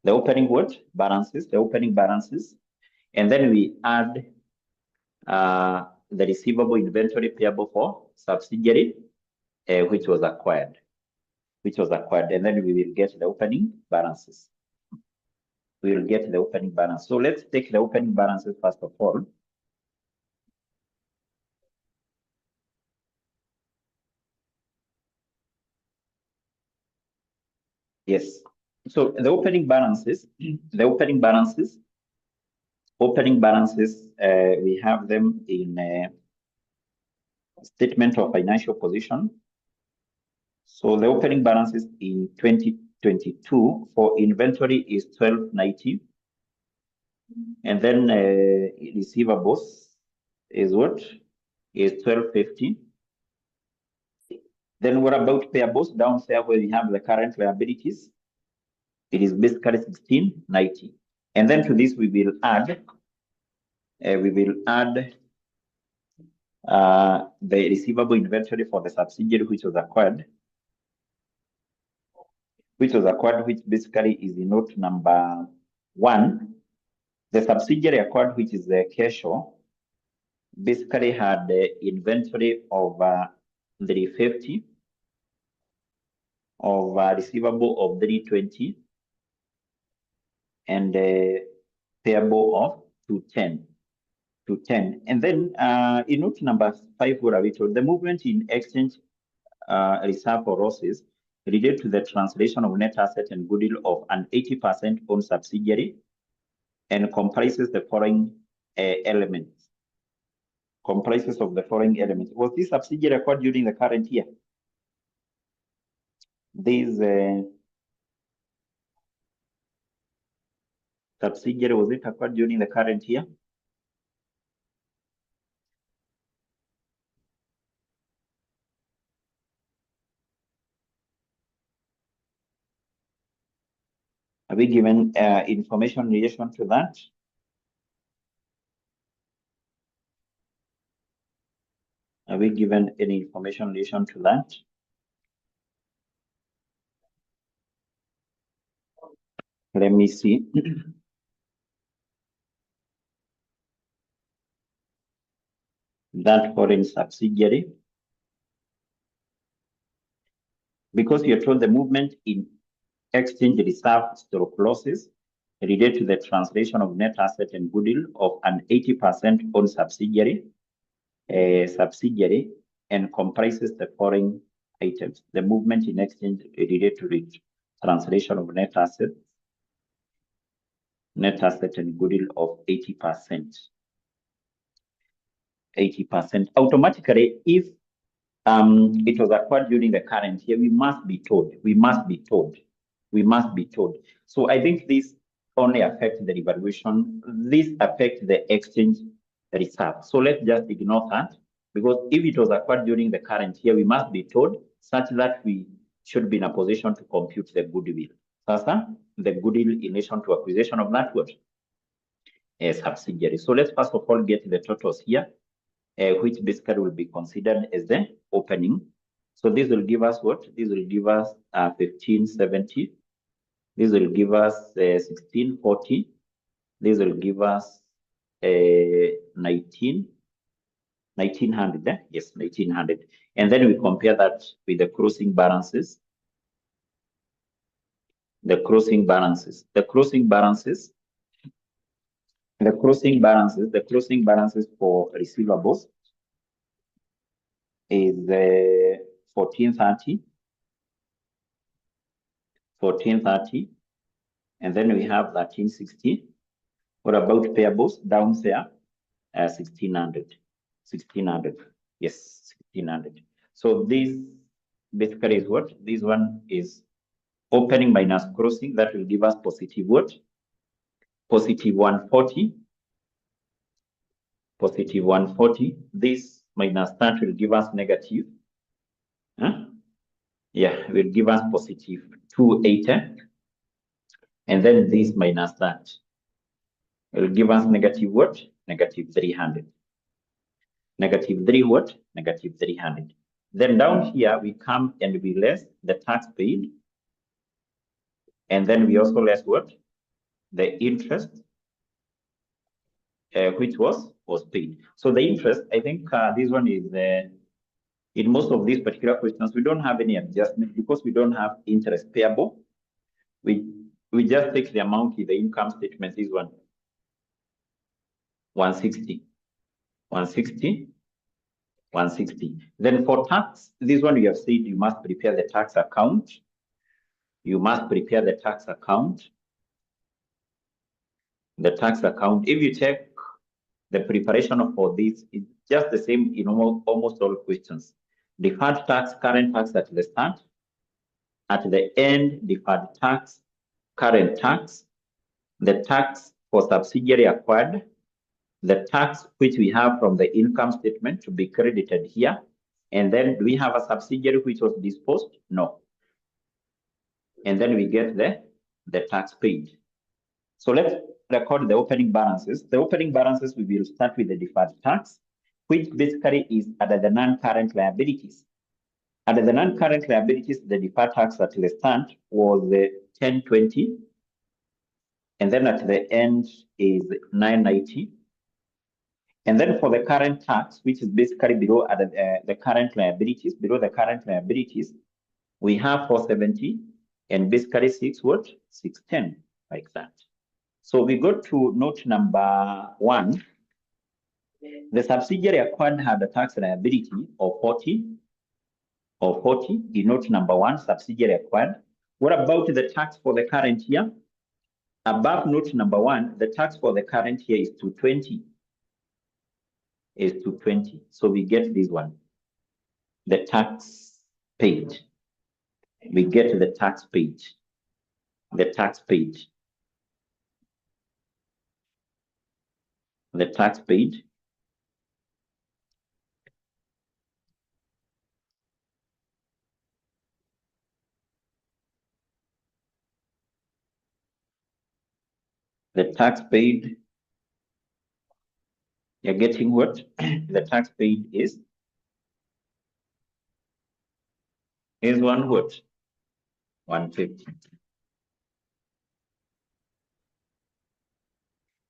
The opening what? Balances, the opening balances. And then we add the receivable, inventory, payable for subsidiary, which was acquired. And then we will get the opening balances. We will get the opening balance. So let's take the opening balances first of all. Yes. So the opening balances, we have them in a statement of financial position. So the opening balances in 2022 for inventory is 1290. And then receivables is what? Is 1250. Then what about payables? Down there where we have the current liabilities, it is basically 1690. And then to this we will add the receivable inventory for the subsidiary which was acquired, which basically is in note number 1. The subsidiary acquired, which is the 𝐿𝐎𝐄, basically had the inventory of 350, of receivable of 320, and payable of 210. And then in note number 5, what are we told? The movement in exchange reserve or losses related to the translation of net asset and goodwill of an 80% owned subsidiary and comprises the following elements. Comprises of the following elements. Was this subsidiary acquired during the current year? This subsidiary, was it acquired during the current year? Are we given information in relation to that? Are we given any information in relation to that? Let me see. That foreign subsidiary. Because you're told the movement in exchange reserve stroke losses related to the translation of net asset and goodwill of an 80% owned subsidiary subsidiary and comprises the following items: the movement in exchange related to the translation of net asset and goodwill of 80%. 80%. Automatically, if it was acquired during the current year, we must be told. So I think this only affects the revaluation. This affects the exchange reserve. So let's just ignore that, because if it was acquired during the current year, we must be told such that we should be in a position to compute the goodwill. Sasa, the goodwill in relation to acquisition of that word, a subsidiary. So let's first of all get the totals here, which basically will be considered as the opening. So this will give us what? This will give us 1570. This will give us 1640. This will give us 1900. Yes, 1900. And then we compare that with the closing balances. The closing balances for receivables is 1430. And then we have 1360. What about payables down there? 1600. Yes, 1600. So this basically is what? This one is opening minus closing. That will give us positive what? Positive 140. Positive 140. This minus that will give us negative. Yeah, will give us positive 280. And then this minus that will give us negative what? Negative 300. Negative 3 what? Negative 300. Then down here, we come and we less the tax paid. And then we also less what? The interest, which was paid. So the interest, I think this one is, in most of these particular questions, we don't have any adjustment because we don't have interest payable. We just take the amount in the income statement, this one, 160. Then for tax, this one you have said you must prepare the tax account. The tax account. If you check the preparation for this, it's just the same in almost all questions. Deferred tax, current tax at the start. At the end, deferred tax, current tax, the tax for subsidiary acquired, the tax which we have from the income statement to be credited here. And then do we have a subsidiary which was disposed? No. And then we get the tax paid. So let's record the opening balances. The opening balances, we will start with the deferred tax, which basically is at the non-current liabilities. At the non-current liabilities, the deferred tax at the start was 1020. And then at the end is 990. And then for the current tax, which is basically below the current liabilities, we have 470 and basically 610, like that. So we go to note number 1. The subsidiary acquired had a tax liability of 40 in note number 1, subsidiary acquired. What about the tax for the current year? Above note number 1, the tax for the current year is 220. So we get this one, the tax paid. We get the tax paid. The tax paid. The tax paid. The tax paid. You're getting what? The tax paid is one what? 150.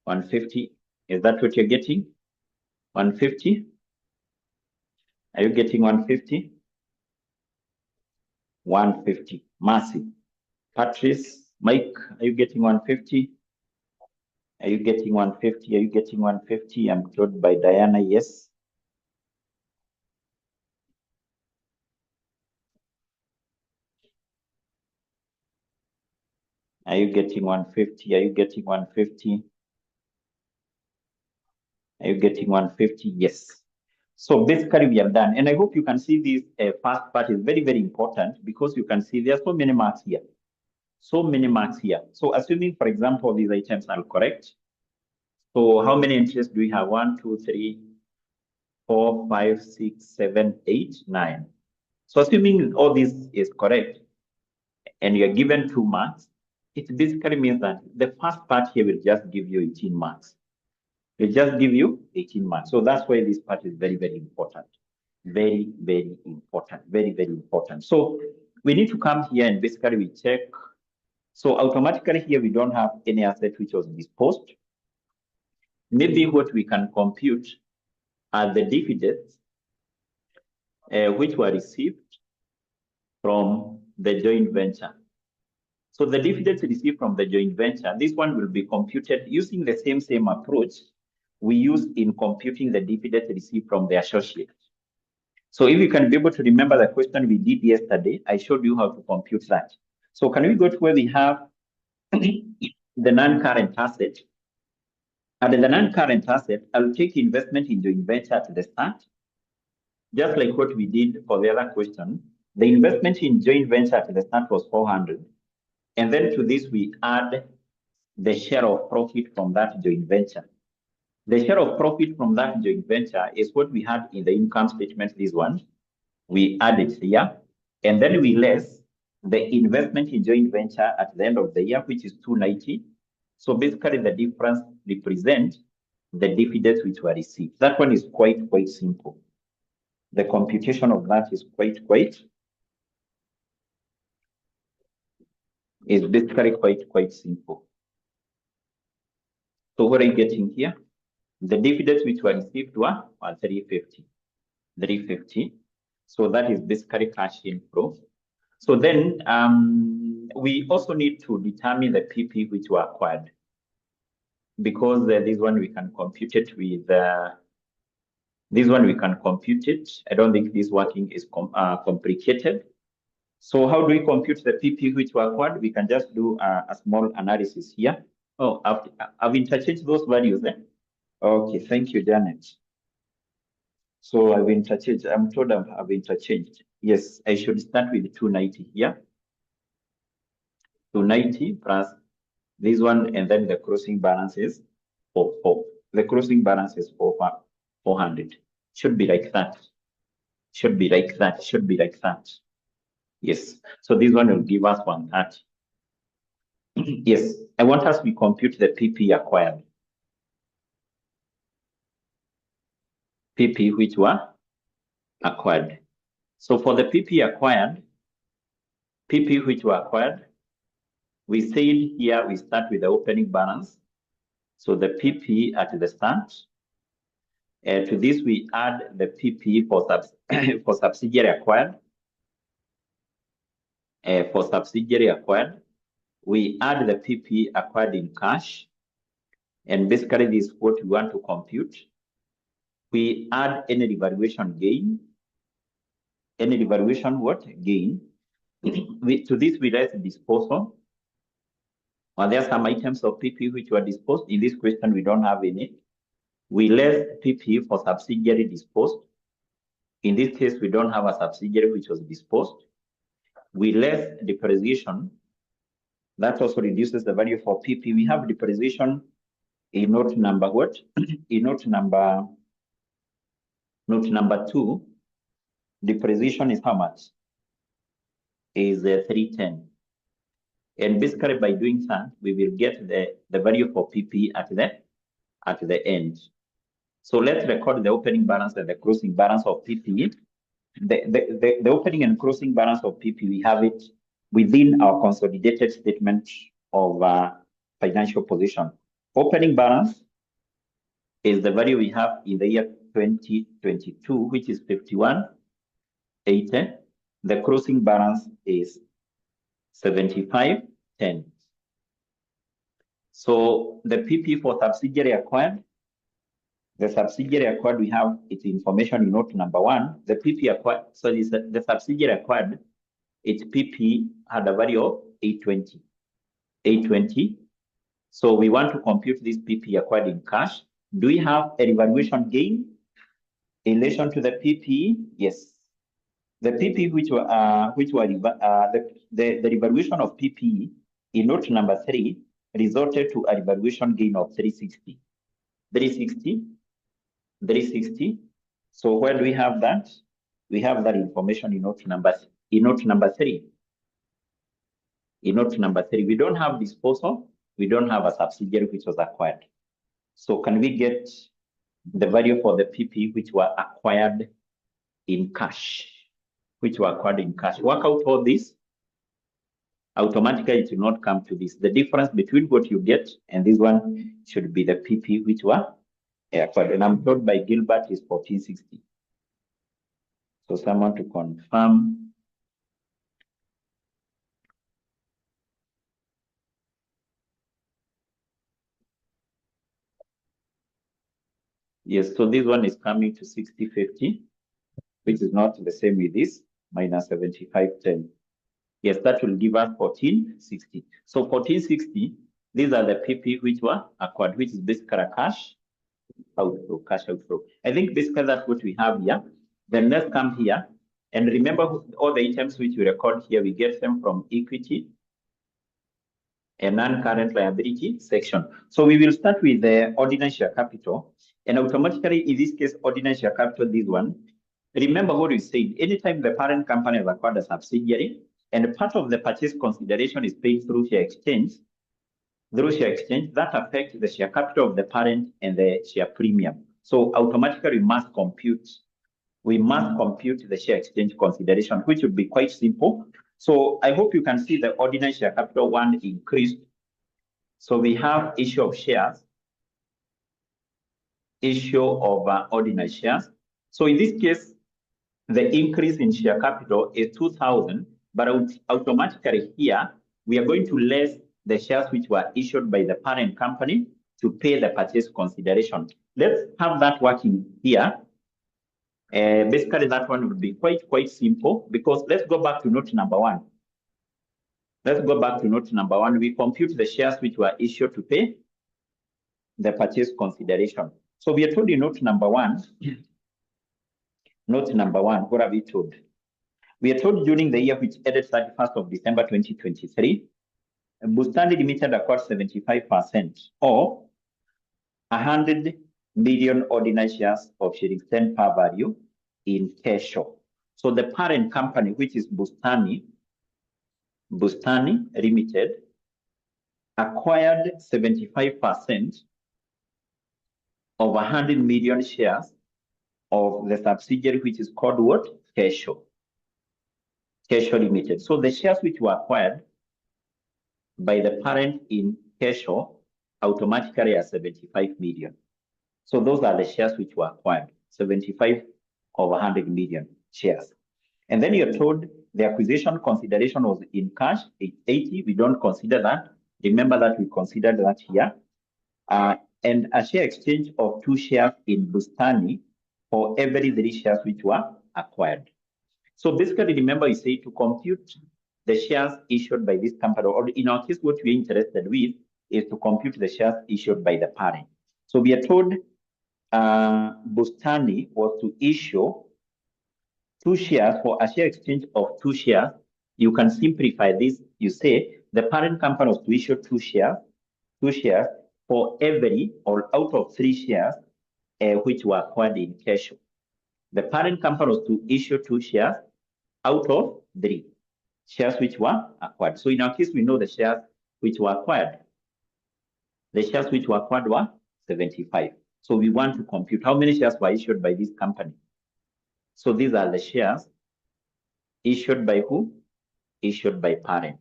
150. Is that what you're getting? 150? Are you getting 150? 150. Mercy. Patrice, Mike, are you getting 150? Are you getting 150? Are you getting 150? I'm told by Diana, yes. Are you getting 150? Are you getting 150? Are you getting 150? Yes. So basically we are done. And I hope you can see this first part is very, very important because you can see there are so many marks here. So many marks here. So assuming, for example, these items are correct. So how many entries do we have? 1, 2, 3, 4, 5, 6, 7, 8, 9. So assuming all this is correct and you're given 2 marks, it basically means that the first part here will just give you 18 marks. It just give you 18 marks. So that's why this part is very, very important. Very, very important. Very, very important. So we need to come here and basically we check. So automatically here we don't have any asset which was disposed. Maybe what we can compute are the dividends which were received from the joint venture. So the dividends received from the joint venture, this one will be computed using the same approach we use in computing the dividends received from the associate. So if you can be able to remember the question we did yesterday, I showed you how to compute that. So can we go to where we have the non-current asset? And the non-current asset, I'll take investment in joint venture at the start, just like what we did for the other question. The investment in joint venture at the start was 400. And then to this, we add the share of profit from that joint venture. The share of profit from that joint venture is what we had in the income statement, this one. We add it here, and then we less the investment in joint venture at the end of the year, which is 290. So basically the difference represents the dividends which were received. That one is quite simple. The computation of that is is basically quite simple. So what are you getting here? The dividends which were received were 350. 350. So that is basically cash inflow. So then we also need to determine the PP which were acquired, because this one we can compute it with this one we can compute it. I don't think this working is complicated. So how do we compute the PP which were acquired? We can just do a small analysis here. Oh, I've interchanged those values there. Okay, thank you, Janet. So I've interchanged. I'm told I've interchanged. Yes, I should start with 290 here. 290 plus this one, and then the closing balance is 4. The closing balance is 400. Should be like that. Should be like that. Should be like that. Yes. So this one will give us 130. Yes. I want us to compute the PP acquired. PP which were acquired. So for the PP acquired, PP which were acquired, we said here we start with the opening balance. So the PP at the start. To this we add the PP for for subsidiary acquired. For subsidiary acquired, we add the PP acquired in cash. And basically this is what we want to compute. We add any revaluation gain. Any revaluation what? Gain. To this we less disposal. Are there some items of PP which were disposed? In this question, we don't have any. We less PP for subsidiary disposed. In this case, we don't have a subsidiary which was disposed. We less depreciation. That also reduces the value for PP. We have depreciation in note number what? In note number 2. Depreciation is how much? Is 310. And basically by doing that, we will get the value for PP at the end. So let's record the opening balance and the closing balance of PP. The opening and closing balance of PP, we have it within our consolidated statement of financial position. Opening balance is the value we have in the year 2022, which is 5180. The closing balance is 7510. So the PP for subsidiary acquired, the subsidiary acquired, we have its information in note number 1. The PP acquired, so the subsidiary acquired, its PP had a value of 820. 820. So we want to compute this PP acquired in cash. Do we have a revaluation gain in relation to the PP? Yes. The PP the revaluation of PP in note number 3 resulted to a revaluation gain of 360. 360. So where do we have that? We have that information in note number 3. In note number 3, we don't have disposal. We don't have a subsidiary which was acquired. So can we get the value for the PP which were acquired in cash? Work out all this. Automatically, it will not come to this. The difference between what you get and this one should be the PP which were acquired. And I'm told by Gilbert is 1460. So someone to confirm. Yes, so this one is coming to 6050, which is not the same with this, minus 7510. Yes, that will give us 1460. So 1460, these are the PP which were acquired, which is basically cash outflow, I think basically that's what we have here. Then let's come here and remember all the items which we record here, we get them from equity and non-current liability section. So we will start with the ordinary share capital, and automatically in this case, ordinary share capital, this one. Remember what we said, anytime the parent company has acquired a subsidiary, and part of the purchase consideration is paid through share exchange, that affects the share capital of the parent and the share premium. So automatically we must compute the share exchange consideration, which would be quite simple. So I hope you can see the ordinary share capital one increased. So we have issue of shares, ordinary shares. So in this case, the increase in share capital is 2,000, but automatically here, we are going to less the shares which were issued by the parent company to pay the purchase consideration. Let's have that working here. Basically, that one would be quite simple, because let's go back to note number 1. We compute the shares which were issued to pay the purchase consideration. So we are told in note number 1, what are we told? We are told during the year which ended 31st of December 2023, Bustani Limited acquired 75% or 100 million ordinary shares of shillings 10 par value in 𝐿𝐻. So the parent company, which is Bustani Limited, acquired 75% of 100 million shares of the subsidiary, which is called what? 𝐿𝐻 Limited. So the shares which were acquired by the parent in 𝐿𝐻 automatically are 75 million. So those are the shares which were acquired, 75 of 100 million shares. And then you're told the acquisition consideration was in cash, 80. We don't consider that. Remember that we considered that here. And a share exchange of 2 shares in Bustani for every 3 shares which were acquired. So basically, remember, you say to compute the shares issued by this company, or in our case, what we're interested with is to compute the shares issued by the parent. So we are told Bustani was to issue 2 shares for a share exchange of 2 shares. You can simplify this. You say the parent company was to issue 2 shares for every or out of 3 shares which were acquired in 𝐿𝐻. The parent company was to issue 2 shares out of 3 shares which were acquired. So in our case, we know the shares which were acquired. The shares which were acquired were 75. So we want to compute how many shares were issued by this company. So these are the shares issued by who? Issued by parent.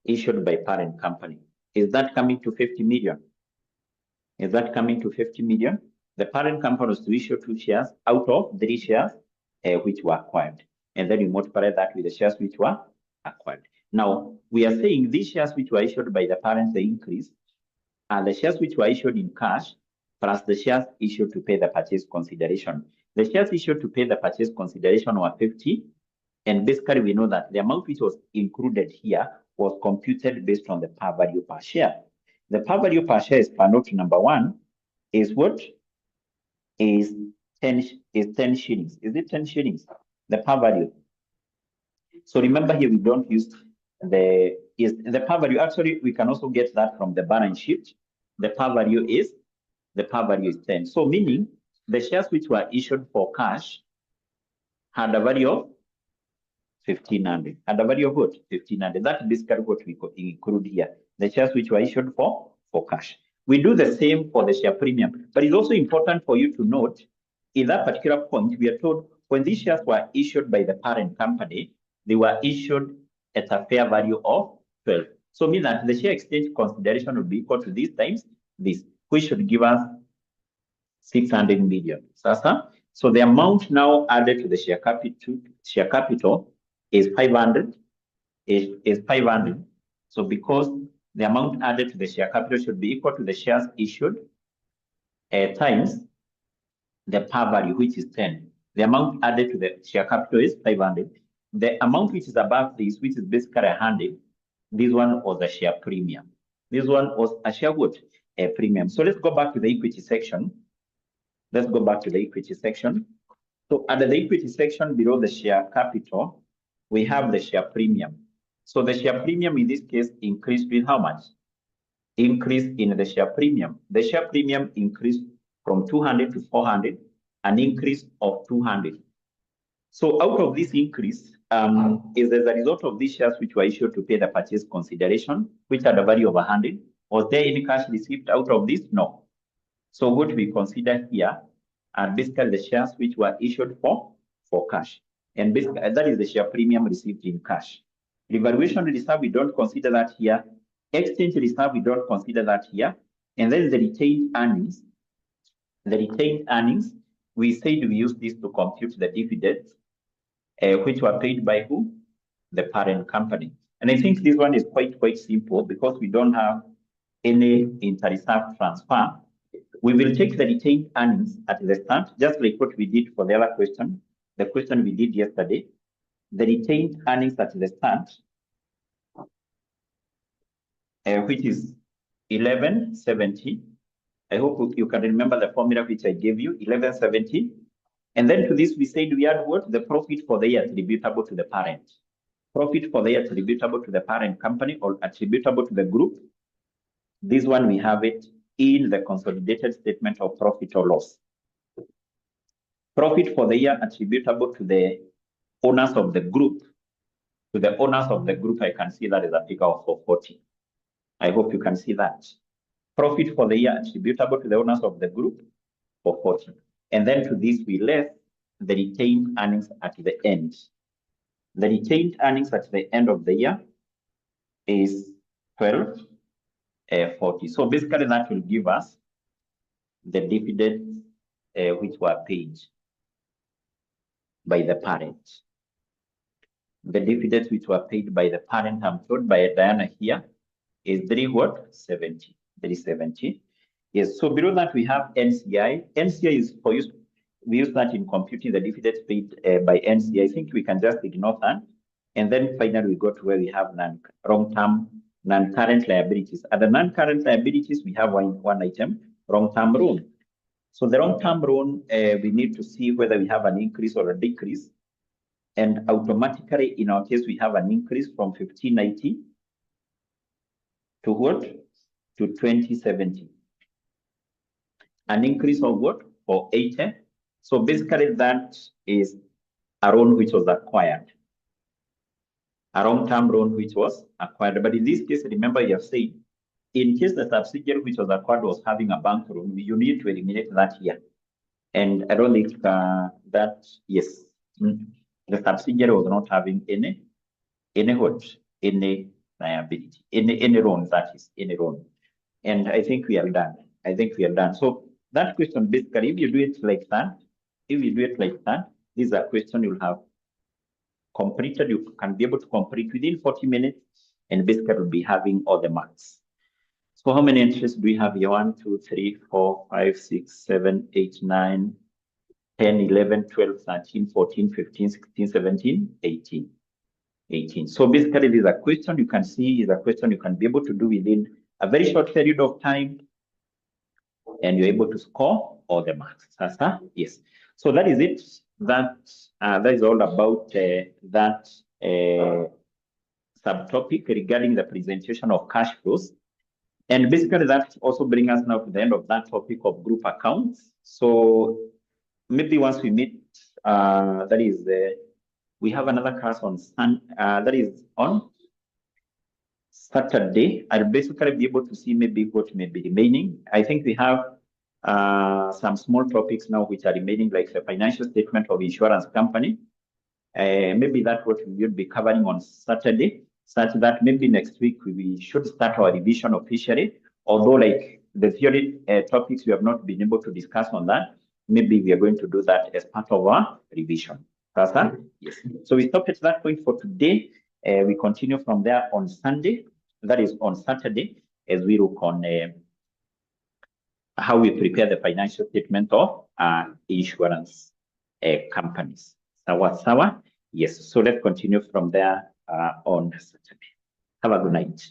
Issued by parent company. Is that coming to 50 million? Is that coming to 50 million? The parent company was to issue 2 shares out of 3 shares which were acquired. And then you multiply that with the shares which were acquired. Now, we are saying these shares which were issued by the parents, the increase, are the shares which were issued in cash plus the shares issued to pay the purchase consideration. The shares issued to pay the purchase consideration were 50. And basically, we know that the amount which was included here was computed based on the par value per share. The par value per share is per note number 1 is what? Is 10 shillings. Is it 10 shillings? The par value. So remember here we don't use the par value. Actually, we can also get that from the balance sheet. The par value is 10. So meaning the shares which were issued for cash had a value of 1,500. Had a value of what? 1,500. That's basically what we include here. The shares which were issued for cash. We do the same for the share premium. But it's also important for you to note, in that particular point, we are told when these shares were issued by the parent company, they were issued at a fair value of 12. So mean that the share exchange consideration would be equal to this times this, which should give us 600 million. So the amount now added to the share capital is 500. Is 500. So because the amount added to the share capital should be equal to the shares issued times the par value, which is 10. The amount added to the share capital is 500. The amount which is above this, which is basically 100, this one was a share premium. This one was a share what? A premium. So let's go back to the equity section. Let's go back to the equity section. So under the equity section below the share capital, we have the share premium. So the share premium in this case increased with how much? Increase in the share premium. The share premium increased from 200 to 400, an increase of 200. So out of this increase is as a result of these shares which were issued to pay the purchase consideration, which had a value of 100. Was there any cash received out of this? No. So what we consider here are basically the shares which were issued for cash. And basically that is the share premium received in cash. Revaluation reserve, we don't consider that here. Exchange reserve, we don't consider that here. And then the retained earnings. The retained earnings, we said we use this to compute the dividends, which were paid by who? The parent company. And I think this one is quite simple because we don't have any inter-reserve transfer. We will take the retained earnings at the start, just like what we did for the other question, the question we did yesterday. The retained earnings at the start, which is 1170. I hope you can remember the formula which I gave you, 1170. And then to this, we said we had what? The profit for the year attributable to the parent. Profit for the year attributable to the parent company or attributable to the group. This one, we have it in the consolidated statement of profit or loss. Profit for the year attributable to the owners of the group. To the owners of the group, I can see that is a figure of 440. I hope you can see that. Profit for the year attributable to the owners of the group, 440. And then to this, we left the retained earnings at the end. The retained earnings at the end of the year is 1240. So basically that will give us the dividends which were paid by the parent. The dividends which were paid by the parent, I'm told by Diana here, is 370. 370. Yes, so below that we have NCI. NCI is for use, we use that in computing the dividends paid by NCI. I think we can just ignore that. And then finally we go to where we have long-term, non-current liabilities. At the non-current liabilities, we have one item, long-term loan. So the long-term loan, we need to see whether we have an increase or a decrease. And automatically, in our case, we have an increase from 1590 to what? To 2070. An increase of what? For 80. So basically that is a loan which was acquired. A long-term loan which was acquired. But in this case, remember you have said, in case the subsidiary which was acquired was having a bank loan, you need to eliminate that here. And I don't think that, yes, the subsidiary was not having any liability, any loan, that is, any loan. And I think we are done. I think we are done. So that question, basically, if you do it like that, this is a question you'll have completed. You can be able to complete within 40 minutes, and basically will be having all the marks. So how many entries do we have here? 1, 2, 3, 4, 5, 6, 7, 8, 9, 10, 11, 12, 13, 14, 15, 16, 17, 18. 18. So basically, this is a question you can see, is a question you can be able to do within a very short period of time, and you're able to score all the marks. Yes. So that is it. That is all about that subtopic regarding the presentation of cash flows. And basically, that also brings us now to the end of that topic of group accounts. So maybe once we meet, that is, we have another class on that is on Saturday. I'll basically be able to see maybe what may be remaining. I think we have some small topics now which are remaining, like the financial statement of insurance company. Maybe that's what we will be covering on Saturday, such that maybe next week we should start our revision officially. Although, like the theory topics we have not been able to discuss on that, maybe we are going to do that as part of our revision. Yes. So we stop at that point for today. We continue from there on Sunday, that is on Saturday, as we look on how we prepare the financial statement of insurance companies. Sawa. Yes. So let's continue from there on Saturday. Have a good night.